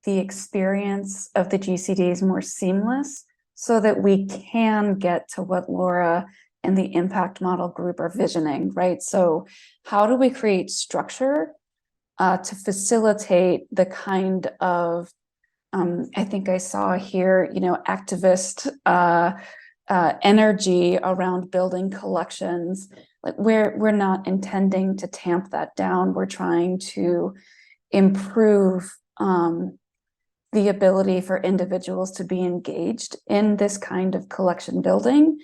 the experience of the GCDs more seamless so that we can get to what Laura and the impact model group are visioning, right? So how do we create structure to facilitate the kind of, I think I saw here, activist energy around building collections. Like we're not intending to tamp that down. We're trying to improve the ability for individuals to be engaged in this kind of collection building.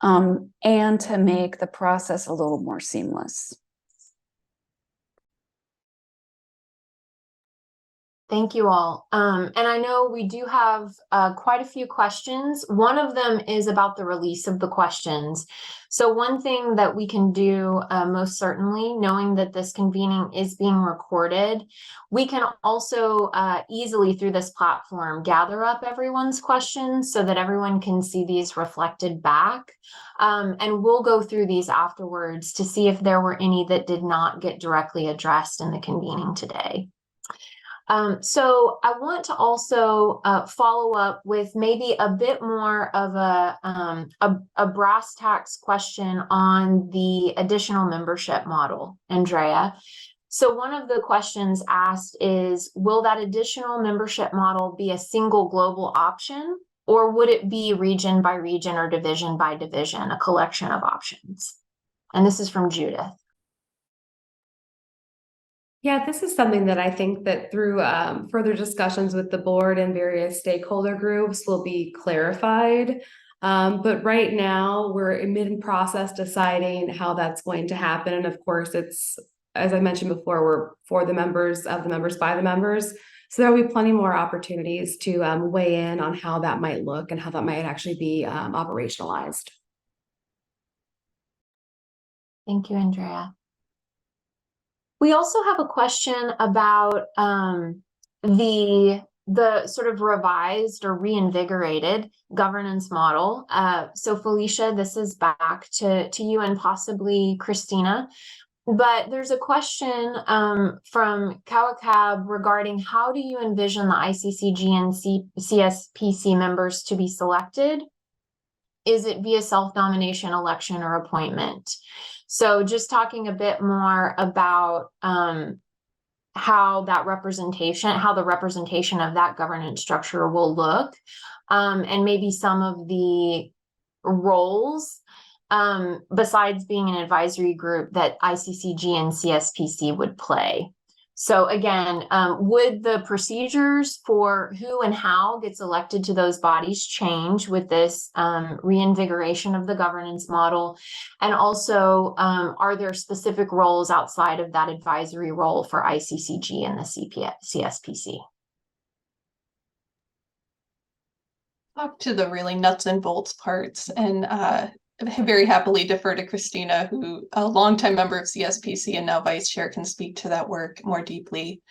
and to make the process a little more seamless. Thank you all. And I know we do have quite a few questions. One of them is about the release of the questions. So one thing that we can do most certainly, knowing that this convening is being recorded, we can also easily through this platform gather up everyone's questions so that everyone can see these reflected back. And we'll go through these afterwards to see if there were any that did not get directly addressed in the convening today. So I want to also follow up with maybe a bit more of a brass tacks question on the additional membership model, Andrea. So one of the questions asked is, will that additional membership model be a single global option, or would it be region by region or division by division, a collection of options? And this is from Judith. Yeah, this is something that I think that through further discussions with the board and various stakeholder groups will be clarified. But right now we're in mid-process deciding how that's going to happen. And of course, it's, as I mentioned before, we're for the members of the members by the members. So there will be plenty more opportunities to weigh in on how that might look and how that might actually be operationalized. Thank you, Andrea. We also have a question about the sort of revised or reinvigorated governance model. So Felicia, this is back to you and possibly Christina. But there's a question from Kawakab regarding how do you envision the ICCG and CSPC members to be selected? Is it via self-nomination, election, or appointment? So just talking a bit more about how the representation of that governance structure will look, and maybe some of the roles besides being an advisory group that ICCG and CSPC would play. So again, would the procedures for who and how gets elected to those bodies change with this reinvigoration of the governance model? And also, are there specific roles outside of that advisory role for ICCG and the CSPC? Talk to the really nuts and bolts parts, and very happily defer to Christina, who a longtime member of CSPC and now vice chair, can speak to that work more deeply.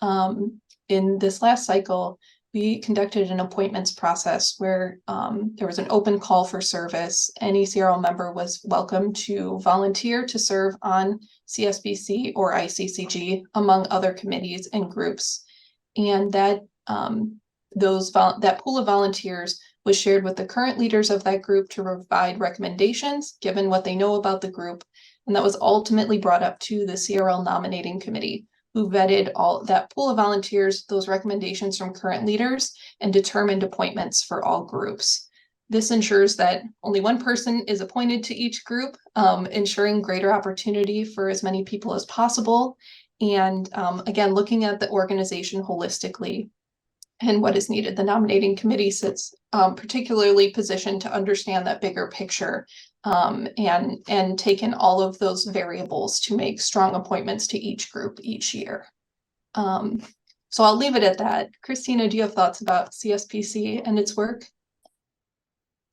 In this last cycle, we conducted an appointments process where there was an open call for service. Any CRL member was welcome to volunteer to serve on CSPC or ICCG, among other committees and groups. And that that pool of volunteers was shared with the current leaders of that group to provide recommendations given what they know about the group. And that was ultimately brought up to the CRL nominating committee, who vetted all that pool of volunteers, those recommendations from current leaders, and determined appointments for all groups. This ensures that only one person is appointed to each group, ensuring greater opportunity for as many people as possible. And again, looking at the organization holistically and what is needed. The nominating committee sits particularly positioned to understand that bigger picture and take in all of those variables to make strong appointments to each group each year. So I'll leave it at that. Christina, do you have thoughts about CSPC and its work?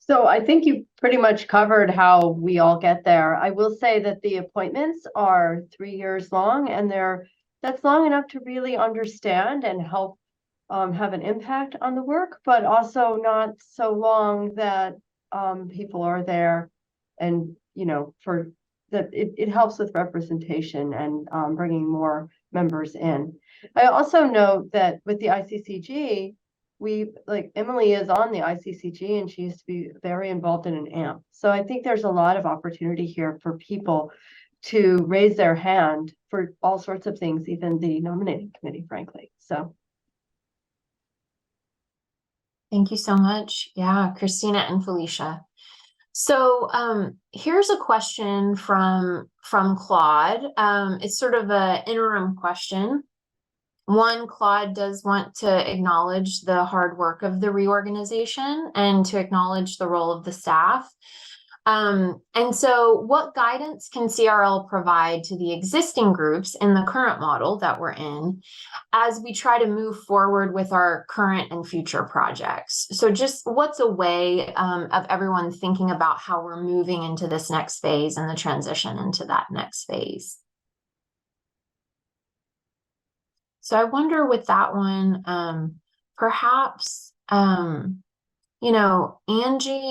So I think you pretty much covered how we all get there. I will say that the appointments are 3 years long, and that's long enough to really understand and help have an impact on the work, but also not so long that people are there, and for that it helps with representation and bringing more members in. I also note that with the ICCG, Emily is on the ICCG and she used to be very involved in an AMP. So I think there's a lot of opportunity here for people to raise their hand for all sorts of things, even the nominating committee, frankly. So. Thank you so much. Yeah, Christina and Felicia. So here's a question from Claude. It's sort of an interim question. One, Claude does want to acknowledge the hard work of the reorganization and to acknowledge the role of the staff. And so what guidance can CRL provide to the existing groups in the current model that we're in as we try to move forward with our current and future projects? So just what's a way of everyone thinking about how we're moving into this next phase and the transition into that next phase? So I wonder with that one, perhaps, Angie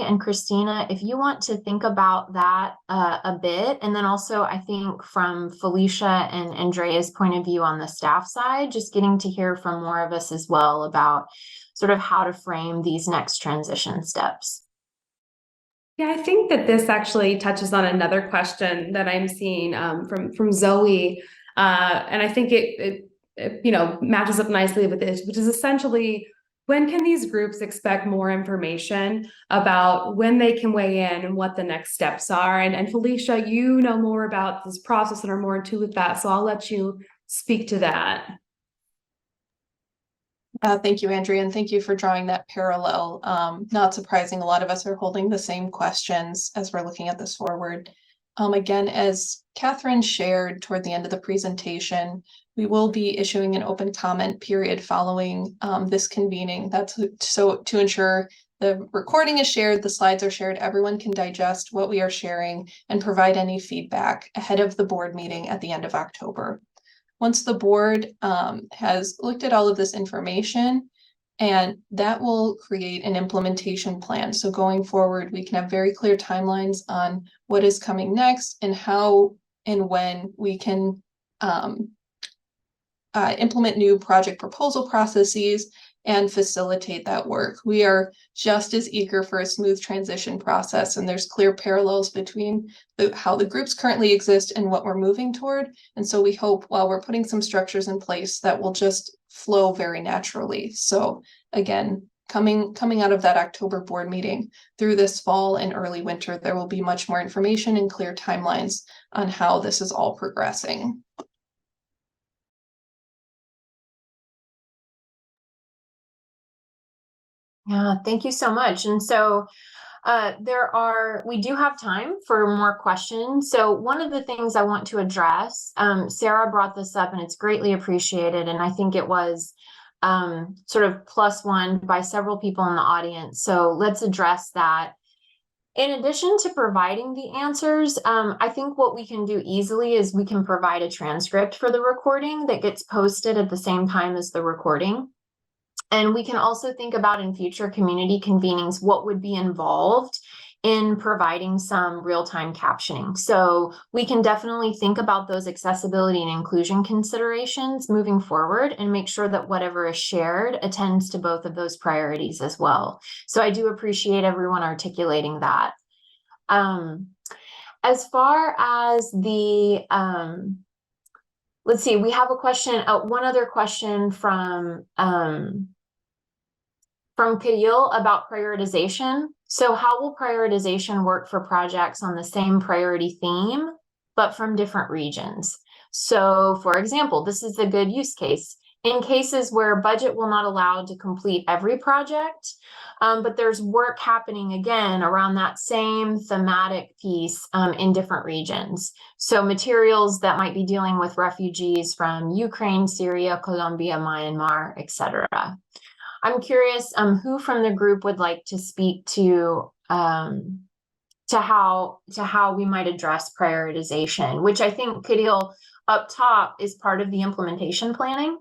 and Christina, if you want to think about that a bit, and then also I think from Felicia and Andrea's point of view on the staff side, just getting to hear from more of us as well about sort of how to frame these next transition steps. Yeah, I think that this actually touches on another question that I'm seeing from Zoe, and I think it matches up nicely with this, which is essentially, when can these groups expect more information about when they can weigh in and what the next steps are? And Felicia, you know more about this process and are more in tune with that, so I'll let you speak to that. Thank you, Andrea, and thank you for drawing that parallel. Not surprising, a lot of us are holding the same questions as we're looking at this forward. Again, as Katherine shared toward the end of the presentation, we will be issuing an open comment period following this convening. That's so to ensure the recording is shared, the slides are shared, everyone can digest what we are sharing and provide any feedback ahead of the board meeting at the end of October. Once the board has looked at all of this information, and that will create an implementation plan. So going forward, we can have very clear timelines on what is coming next and how and when we can implement new project proposal processes and facilitate that work. We are just as eager for a smooth transition process, and there's clear parallels between how the groups currently exist and what we're moving toward. And so we hope, while we're putting some structures in place, that will just flow very naturally. So again, coming out of that October board meeting through this fall and early winter, there will be much more information and clear timelines on how this is all progressing. Yeah, thank you so much. And so we do have time for more questions. So one of the things I want to address, Sarah brought this up and it's greatly appreciated. And I think it was sort of +1 by several people in the audience. So let's address that. In addition to providing the answers, I think what we can do easily is we can provide a transcript for the recording that gets posted at the same time as the recording. And we can also think about in future community convenings what would be involved in providing some real-time captioning. So we can definitely think about those accessibility and inclusion considerations moving forward and make sure that whatever is shared attends to both of those priorities as well. So I do appreciate everyone articulating that. As far as the, let's see, we have a question, one other question from Kirill about prioritization. So how will prioritization work for projects on the same priority theme, but from different regions? So for example, this is a good use case. In cases where budget will not allow to complete every project, but there's work happening again around that same thematic piece in different regions. So materials that might be dealing with refugees from Ukraine, Syria, Colombia, Myanmar, etc. I'm curious who from the group would like to speak to how we might address prioritization, which I think Kirill up top is part of the implementation planning.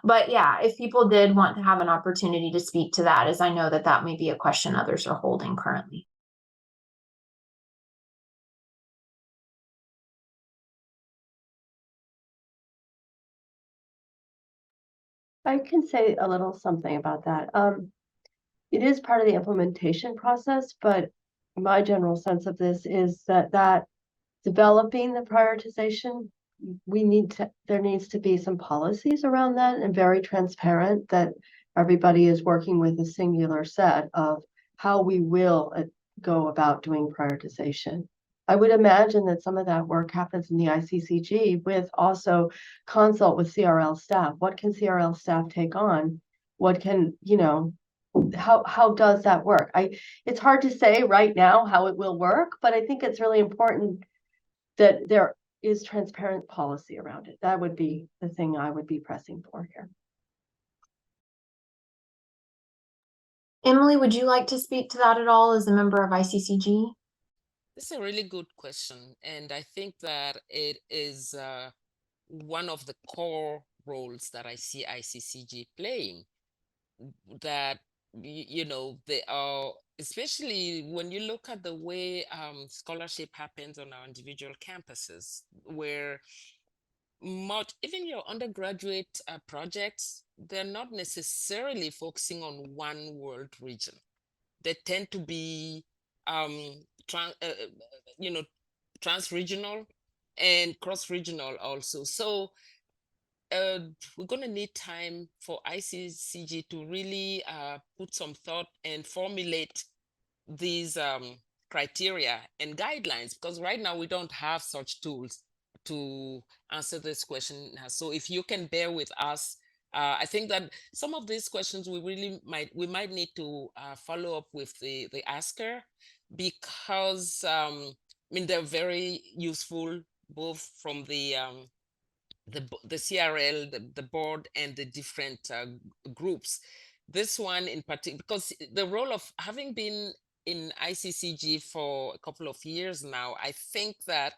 But yeah, if people did want to have an opportunity to speak to that, as I know that that may be a question others are holding currently. I can say a little something about that. It is part of the implementation process, but my general sense of this is that developing the prioritization, there needs to be some policies around that and very transparent that everybody is working with a singular set of how we will go about doing prioritization. I would imagine that some of that work happens in the ICCG with also consult with CRL staff. What can CRL staff take on? What can, how does that work? It's hard to say right now how it will work, but I think it's really important that there is transparent policy around it. That would be the thing I would be pressing for here. Emily, would you like to speak to that at all as a member of ICCG? It's a really good question. And I think that it is one of the core roles that I see ICCG playing, that, you know, they are, especially when you look at the way scholarship happens on our individual campuses, where even your undergraduate projects, they're not necessarily focusing on one world region. They tend to be you know, trans-regional and cross-regional also. So we're going to need time for ICCG to really put some thought and formulate these criteria and guidelines, because right now we don't have such tools to answer this question. So if you can bear with us, I think that some of these questions we might need to follow up with the asker, because I mean, they're very useful, both from the CRL, the board, and the different groups. This one in particular, because the role of having been in ICCG for a couple of years now, I think that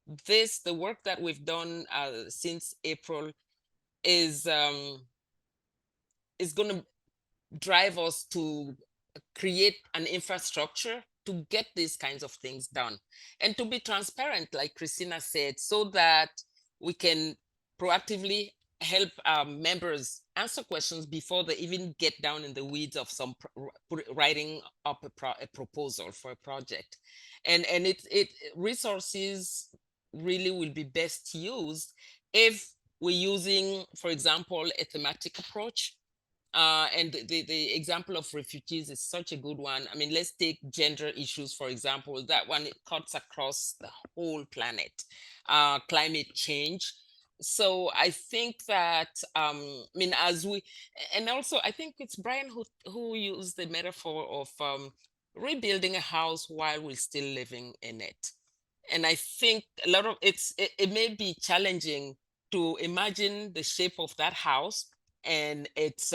the work that we've done since April is going to drive us to create an infrastructure to get these kinds of things done, and to be transparent, like Christina said, so that we can proactively help members answer questions before they even get down in the weeds of writing up a proposal for a project. And resources really will be best used if we're using, for example, a thematic approach. And the example of refugees is such a good one. I mean, let's take gender issues, for example. That one, it cuts across the whole planet. Climate change. So I think that, I mean, and also I think it's Brian who used the metaphor of rebuilding a house while we're still living in it. And I think a lot of it may be challenging to imagine the shape of that house and its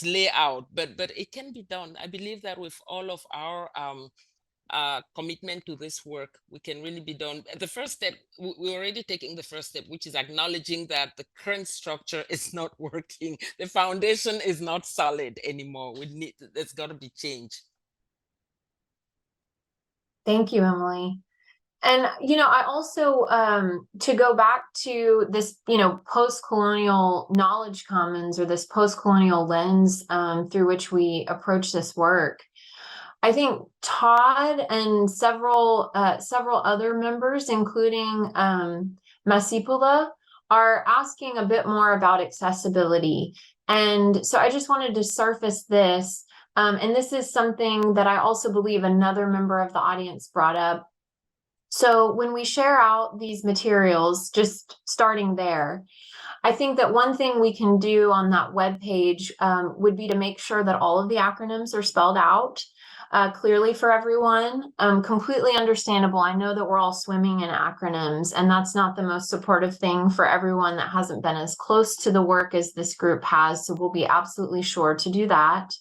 layout, but it can be done. I believe that with all of our commitment to this work, we can really be done. The first step, we're already taking the first step, which is acknowledging that the current structure is not working. The foundation is not solid anymore. There's got to be change. Thank you, Emily. And, you know, I also, to go back to this, you know, post-colonial knowledge commons, or this post-colonial lens through which we approach this work, I think Todd and several other members, including Masipula, are asking a bit more about accessibility. And so I just wanted to surface this. And this is something that I also believe another member of the audience brought up. So when we share out these materials, just starting there, I think that one thing we can do on that webpage would be to make sure that all of the acronyms are spelled out clearly for everyone. Completely understandable. I know that we're all swimming in acronyms, and that's not the most supportive thing for everyone that hasn't been as close to the work as this group has. So we'll be absolutely sure to do that.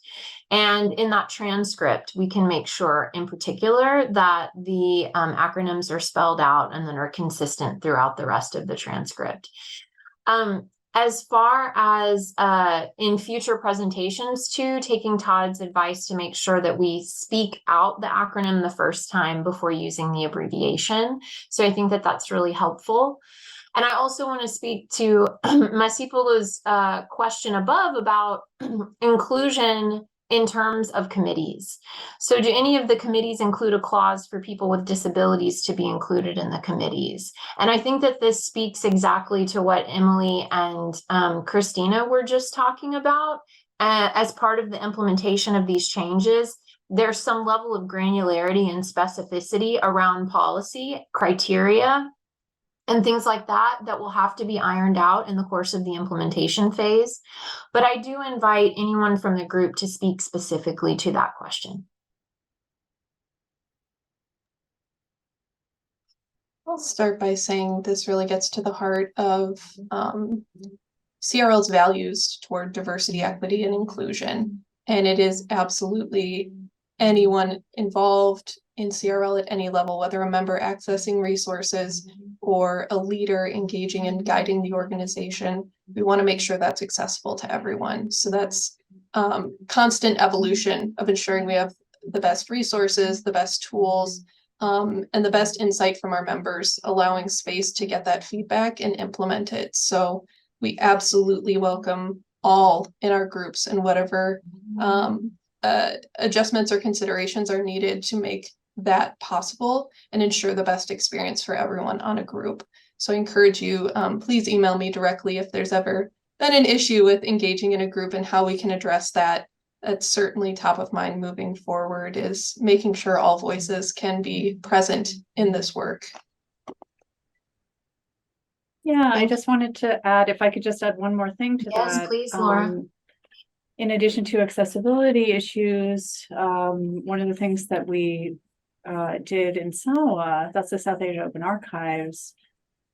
And in that transcript, we can make sure in particular that the acronyms are spelled out and then are consistent throughout the rest of the transcript. As far as in future presentations too, taking Todd's advice to make sure that we speak out the acronym the first time before using the abbreviation. So I think that that's really helpful. And I also want to speak to Masipula's question above about inclusion in terms of committees. So do any of the committees include a clause for people with disabilities to be included in the committees? And I think that this speaks exactly to what Emily and Christina were just talking about. As part of the implementation of these changes, there's some level of granularity and specificity around policy criteria and things like that that will have to be ironed out in the course of the implementation phase. But I do invite anyone from the group to speak specifically to that question. I'll start by saying this really gets to the heart of CRL's values toward diversity, equity, and inclusion. And it is absolutely anyone involved in CRL at any level, whether a member accessing resources or a leader engaging and guiding the organization. We want to make sure that's accessible to everyone. So that's constant evolution of ensuring we have the best resources, the best tools, and the best insight from our members, allowing space to get that feedback and implement it. So we absolutely welcome all in our groups, and whatever adjustments or considerations are needed to make that possible and ensure the best experience for everyone on a group. So I encourage you, please email me directly if there's ever been an issue with engaging in a group and how we can address that. That's certainly top of mind moving forward, is making sure all voices can be present in this work. Yeah, I just wanted to add, if I could just add one more thing to that. Yes, please, Laura. In addition to accessibility issues, one of the things that we did in SAWA, that's the South Asia Open Archives,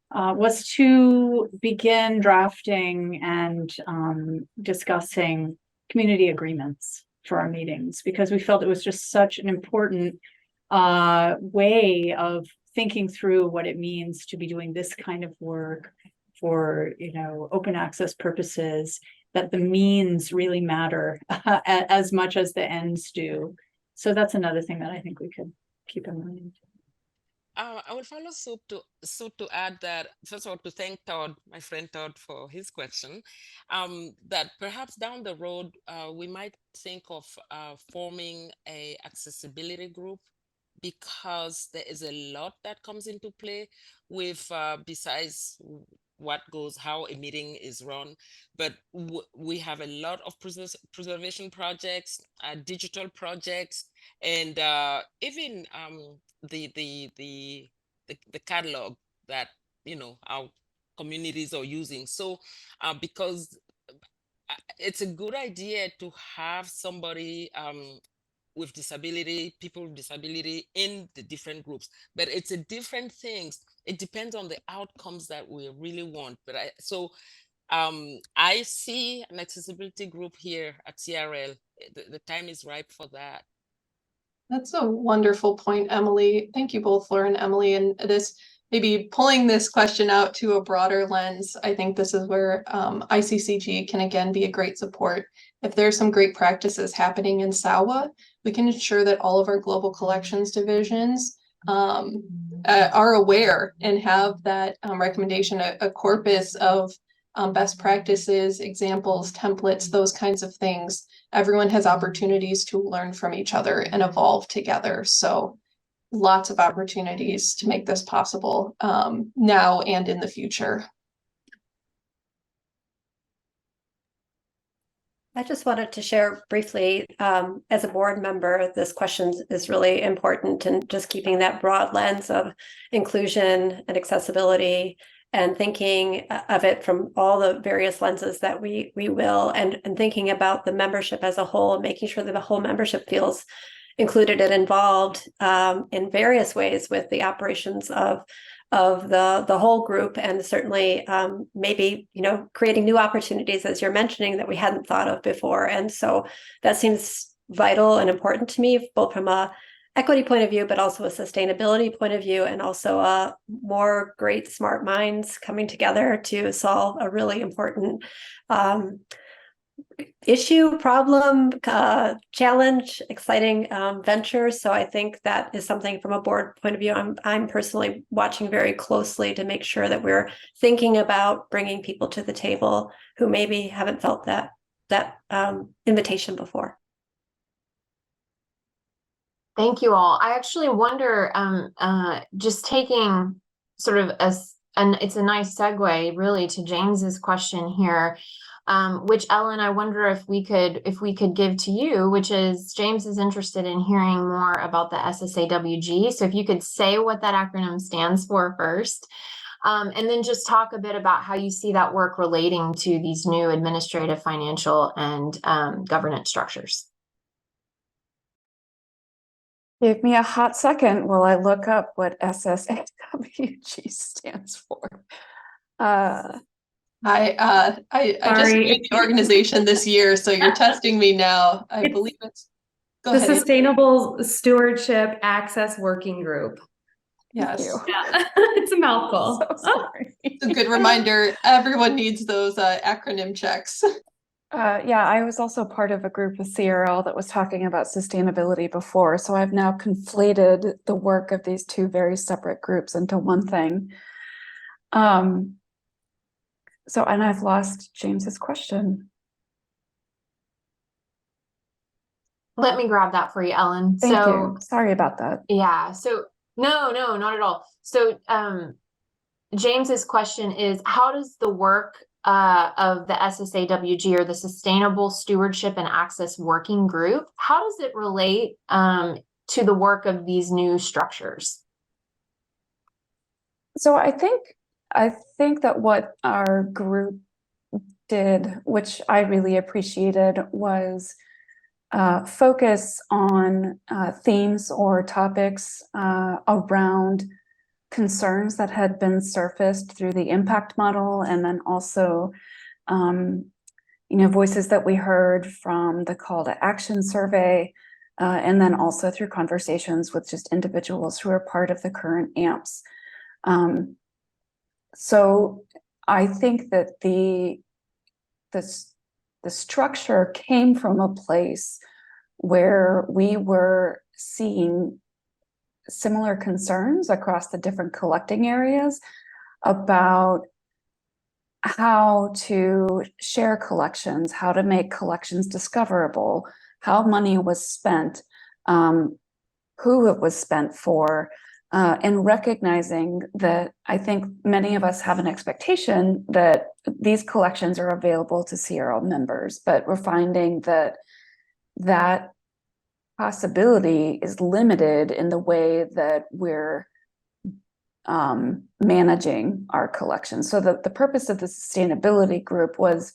was to begin drafting and discussing community agreements for our meetings, because we felt it was just such an important way of thinking through what it means to be doing this kind of work for, open access purposes, that the means really matter as much as the ends do. So that's another thing that I think we could keep in mind. I will follow suit to add that, first of all, to thank Todd, my friend Todd, for his question, that perhaps down the road, we might think of forming a accessibility group, because there is a lot that comes into play with, besides how a meeting is run, but we have a lot of preservation projects, digital projects, and even the catalog that our communities are using. So because it's a good idea to have somebody with disability, people with disability in the different groups, but it's a different things. It depends on the outcomes that we really want. But I see an accessibility group here at CRL. The time is ripe for that. That's a wonderful point, Emily. Thank you both, Laura and Emily. And this, maybe pulling this question out to a broader lens, I think this is where ICCG can again be a great support. If there's some great practices happening in SAWA, we can ensure that all of our global collections divisions are aware and have that recommendation, a corpus of best practices, examples, templates, those kinds of things. Everyone has opportunities to learn from each other and evolve together. So lots of opportunities to make this possible now and in the future. I just wanted to share briefly, as a board member, this question is really important, and just keeping that broad lens of inclusion and accessibility, and thinking of it from all the various lenses that we will, and thinking about the membership as a whole, and making sure that the whole membership feels included and involved in various ways with the operations of the whole group, and certainly maybe creating new opportunities, as you're mentioning, that we hadn't thought of before. And so that seems vital and important to me, both from a equity point of view, but also a sustainability point of view, and also more great smart minds coming together to solve a really important issue, problem, challenge, exciting venture. So I think that is something from a board point of view I'm personally watching very closely, to make sure that we're thinking about bringing people to the table who maybe haven't felt that invitation before. Thank you all. I actually wonder, just taking sort of and it's a nice segue really to James's question here, which Ellen, I wonder if we could give to you, which is, James is interested in hearing more about the SSAWG. So if you could say what that acronym stands for first, And then just talk a bit about how you see that work relating to these new administrative, financial, and governance structures. Give me a hot second while I look up what SSAWG stands for. I just Sorry. joined the organization this year, so you're testing me now. I It's believe it's. Go the ahead. Sustainable Stewardship Access Working Group. Yes. you. Yeah, it's a mouthful. So sorry. It's a good reminder. Everyone needs those acronym checks. Yeah, I was also part of a group with CRL that was talking about sustainability before, so I've now conflated the work of these two very separate groups into one thing. And I've lost James's question. Let me grab that for you, Ellen. Thank you. Sorry about that. Yeah. So no, not at all. So James's question is, how does the work of the SSAWG, or the Sustainable Stewardship and Access Working Group, how does it relate to the work of these new structures? So I think that what our group did, which I really appreciated, was focus on themes or topics around concerns that had been surfaced through the impact model, and then also voices that we heard from the call to action survey, and then also through conversations with just individuals who are part of the current AMPS. So I think that the structure came from a place where we were seeing similar concerns across the different collecting areas about how to share collections, how to make collections discoverable, how money was spent, who it was spent for, and recognizing that I think many of us have an expectation that these collections are available to CRL members, but we're finding that that possibility is limited in the way that we're managing our collections. So the purpose of the sustainability group was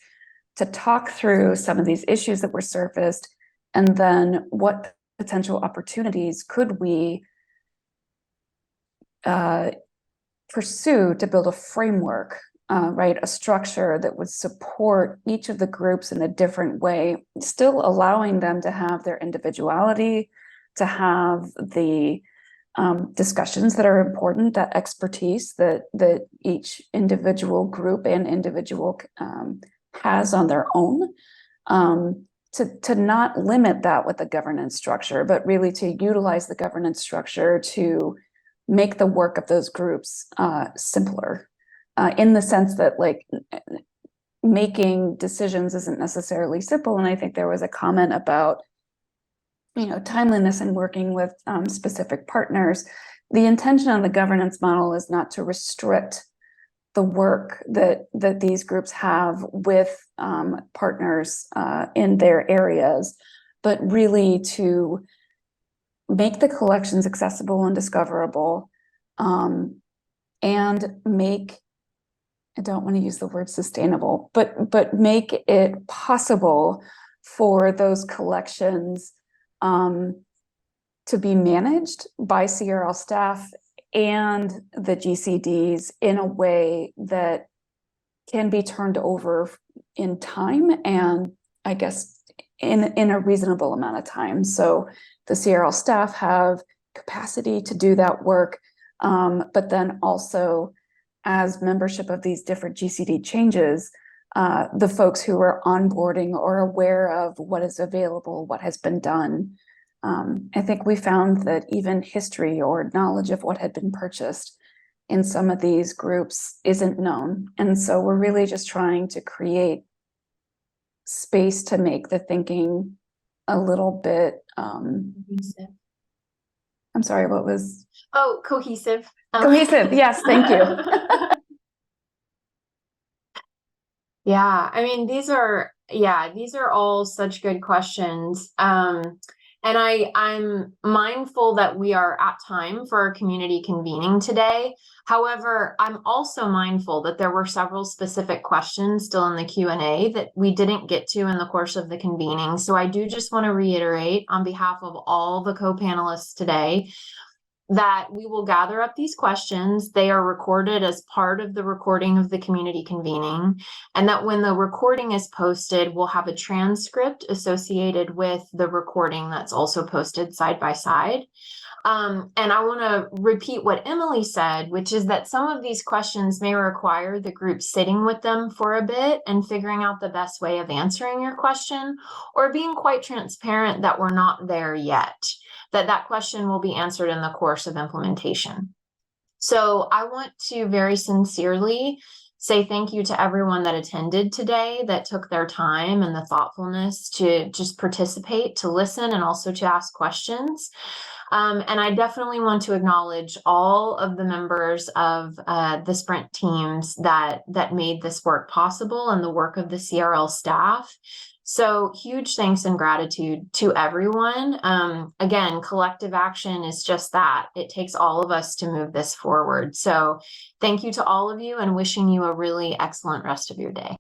to talk through some of these issues that were surfaced, and then what potential opportunities could we pursue to build a framework, right? A structure that would support each of the groups in a different way, still allowing them to have their individuality, to have the discussions that are important, that expertise that each individual group and individual has on their own, to not limit that with the governance structure, but really to utilize the governance structure to make the work of those groups simpler, in the sense that like making decisions isn't necessarily simple. And I think there was a comment about timeliness in working with specific partners. The intention of the governance model is not to restrict the work that these groups have with partners in their areas, but really to make the collections accessible and discoverable, and make, I don't want to use the word sustainable, but make it possible for those collections to be managed by CRL staff and the GCDs in a way that can be turned over in time, and I guess in a reasonable amount of time. So the CRL staff have capacity to do that work, but then also as membership of these different GCD changes, the folks who are onboarding or aware of what is available, what has been done. I think we found that even history or knowledge of what had been purchased in some of these groups isn't known. And so we're really just trying to create space to make the thinking a little bit, I'm sorry, what was? Oh, cohesive. Cohesive, yes, thank you. Yeah, I mean, these are all such good questions. And I'm mindful that we are at time for our community convening today. However, I'm also mindful that there were several specific questions still in the Q&A that we didn't get to in the course of the convening. So I do just want to reiterate on behalf of all the co-panelists today that we will gather up these questions. They are recorded as part of the recording of the community convening, and that when the recording is posted, we'll have a transcript associated with the recording that's also posted side by side. And I want to repeat what Emily said, which is that some of these questions may require the group sitting with them for a bit and figuring out the best way of answering your question, or being quite transparent that we're not there yet, that question will be answered in the course of implementation. So I want to very sincerely say thank you to everyone that attended today, that took their time and the thoughtfulness to just participate, to listen, and also to ask questions. And I definitely want to acknowledge all of the members of the Sprint teams that made this work possible, and the work of the CRL staff. So huge thanks and gratitude to everyone. Again, collective action is just that. It takes all of us to move this forward. So thank you to all of you, and wishing you a really excellent rest of your day.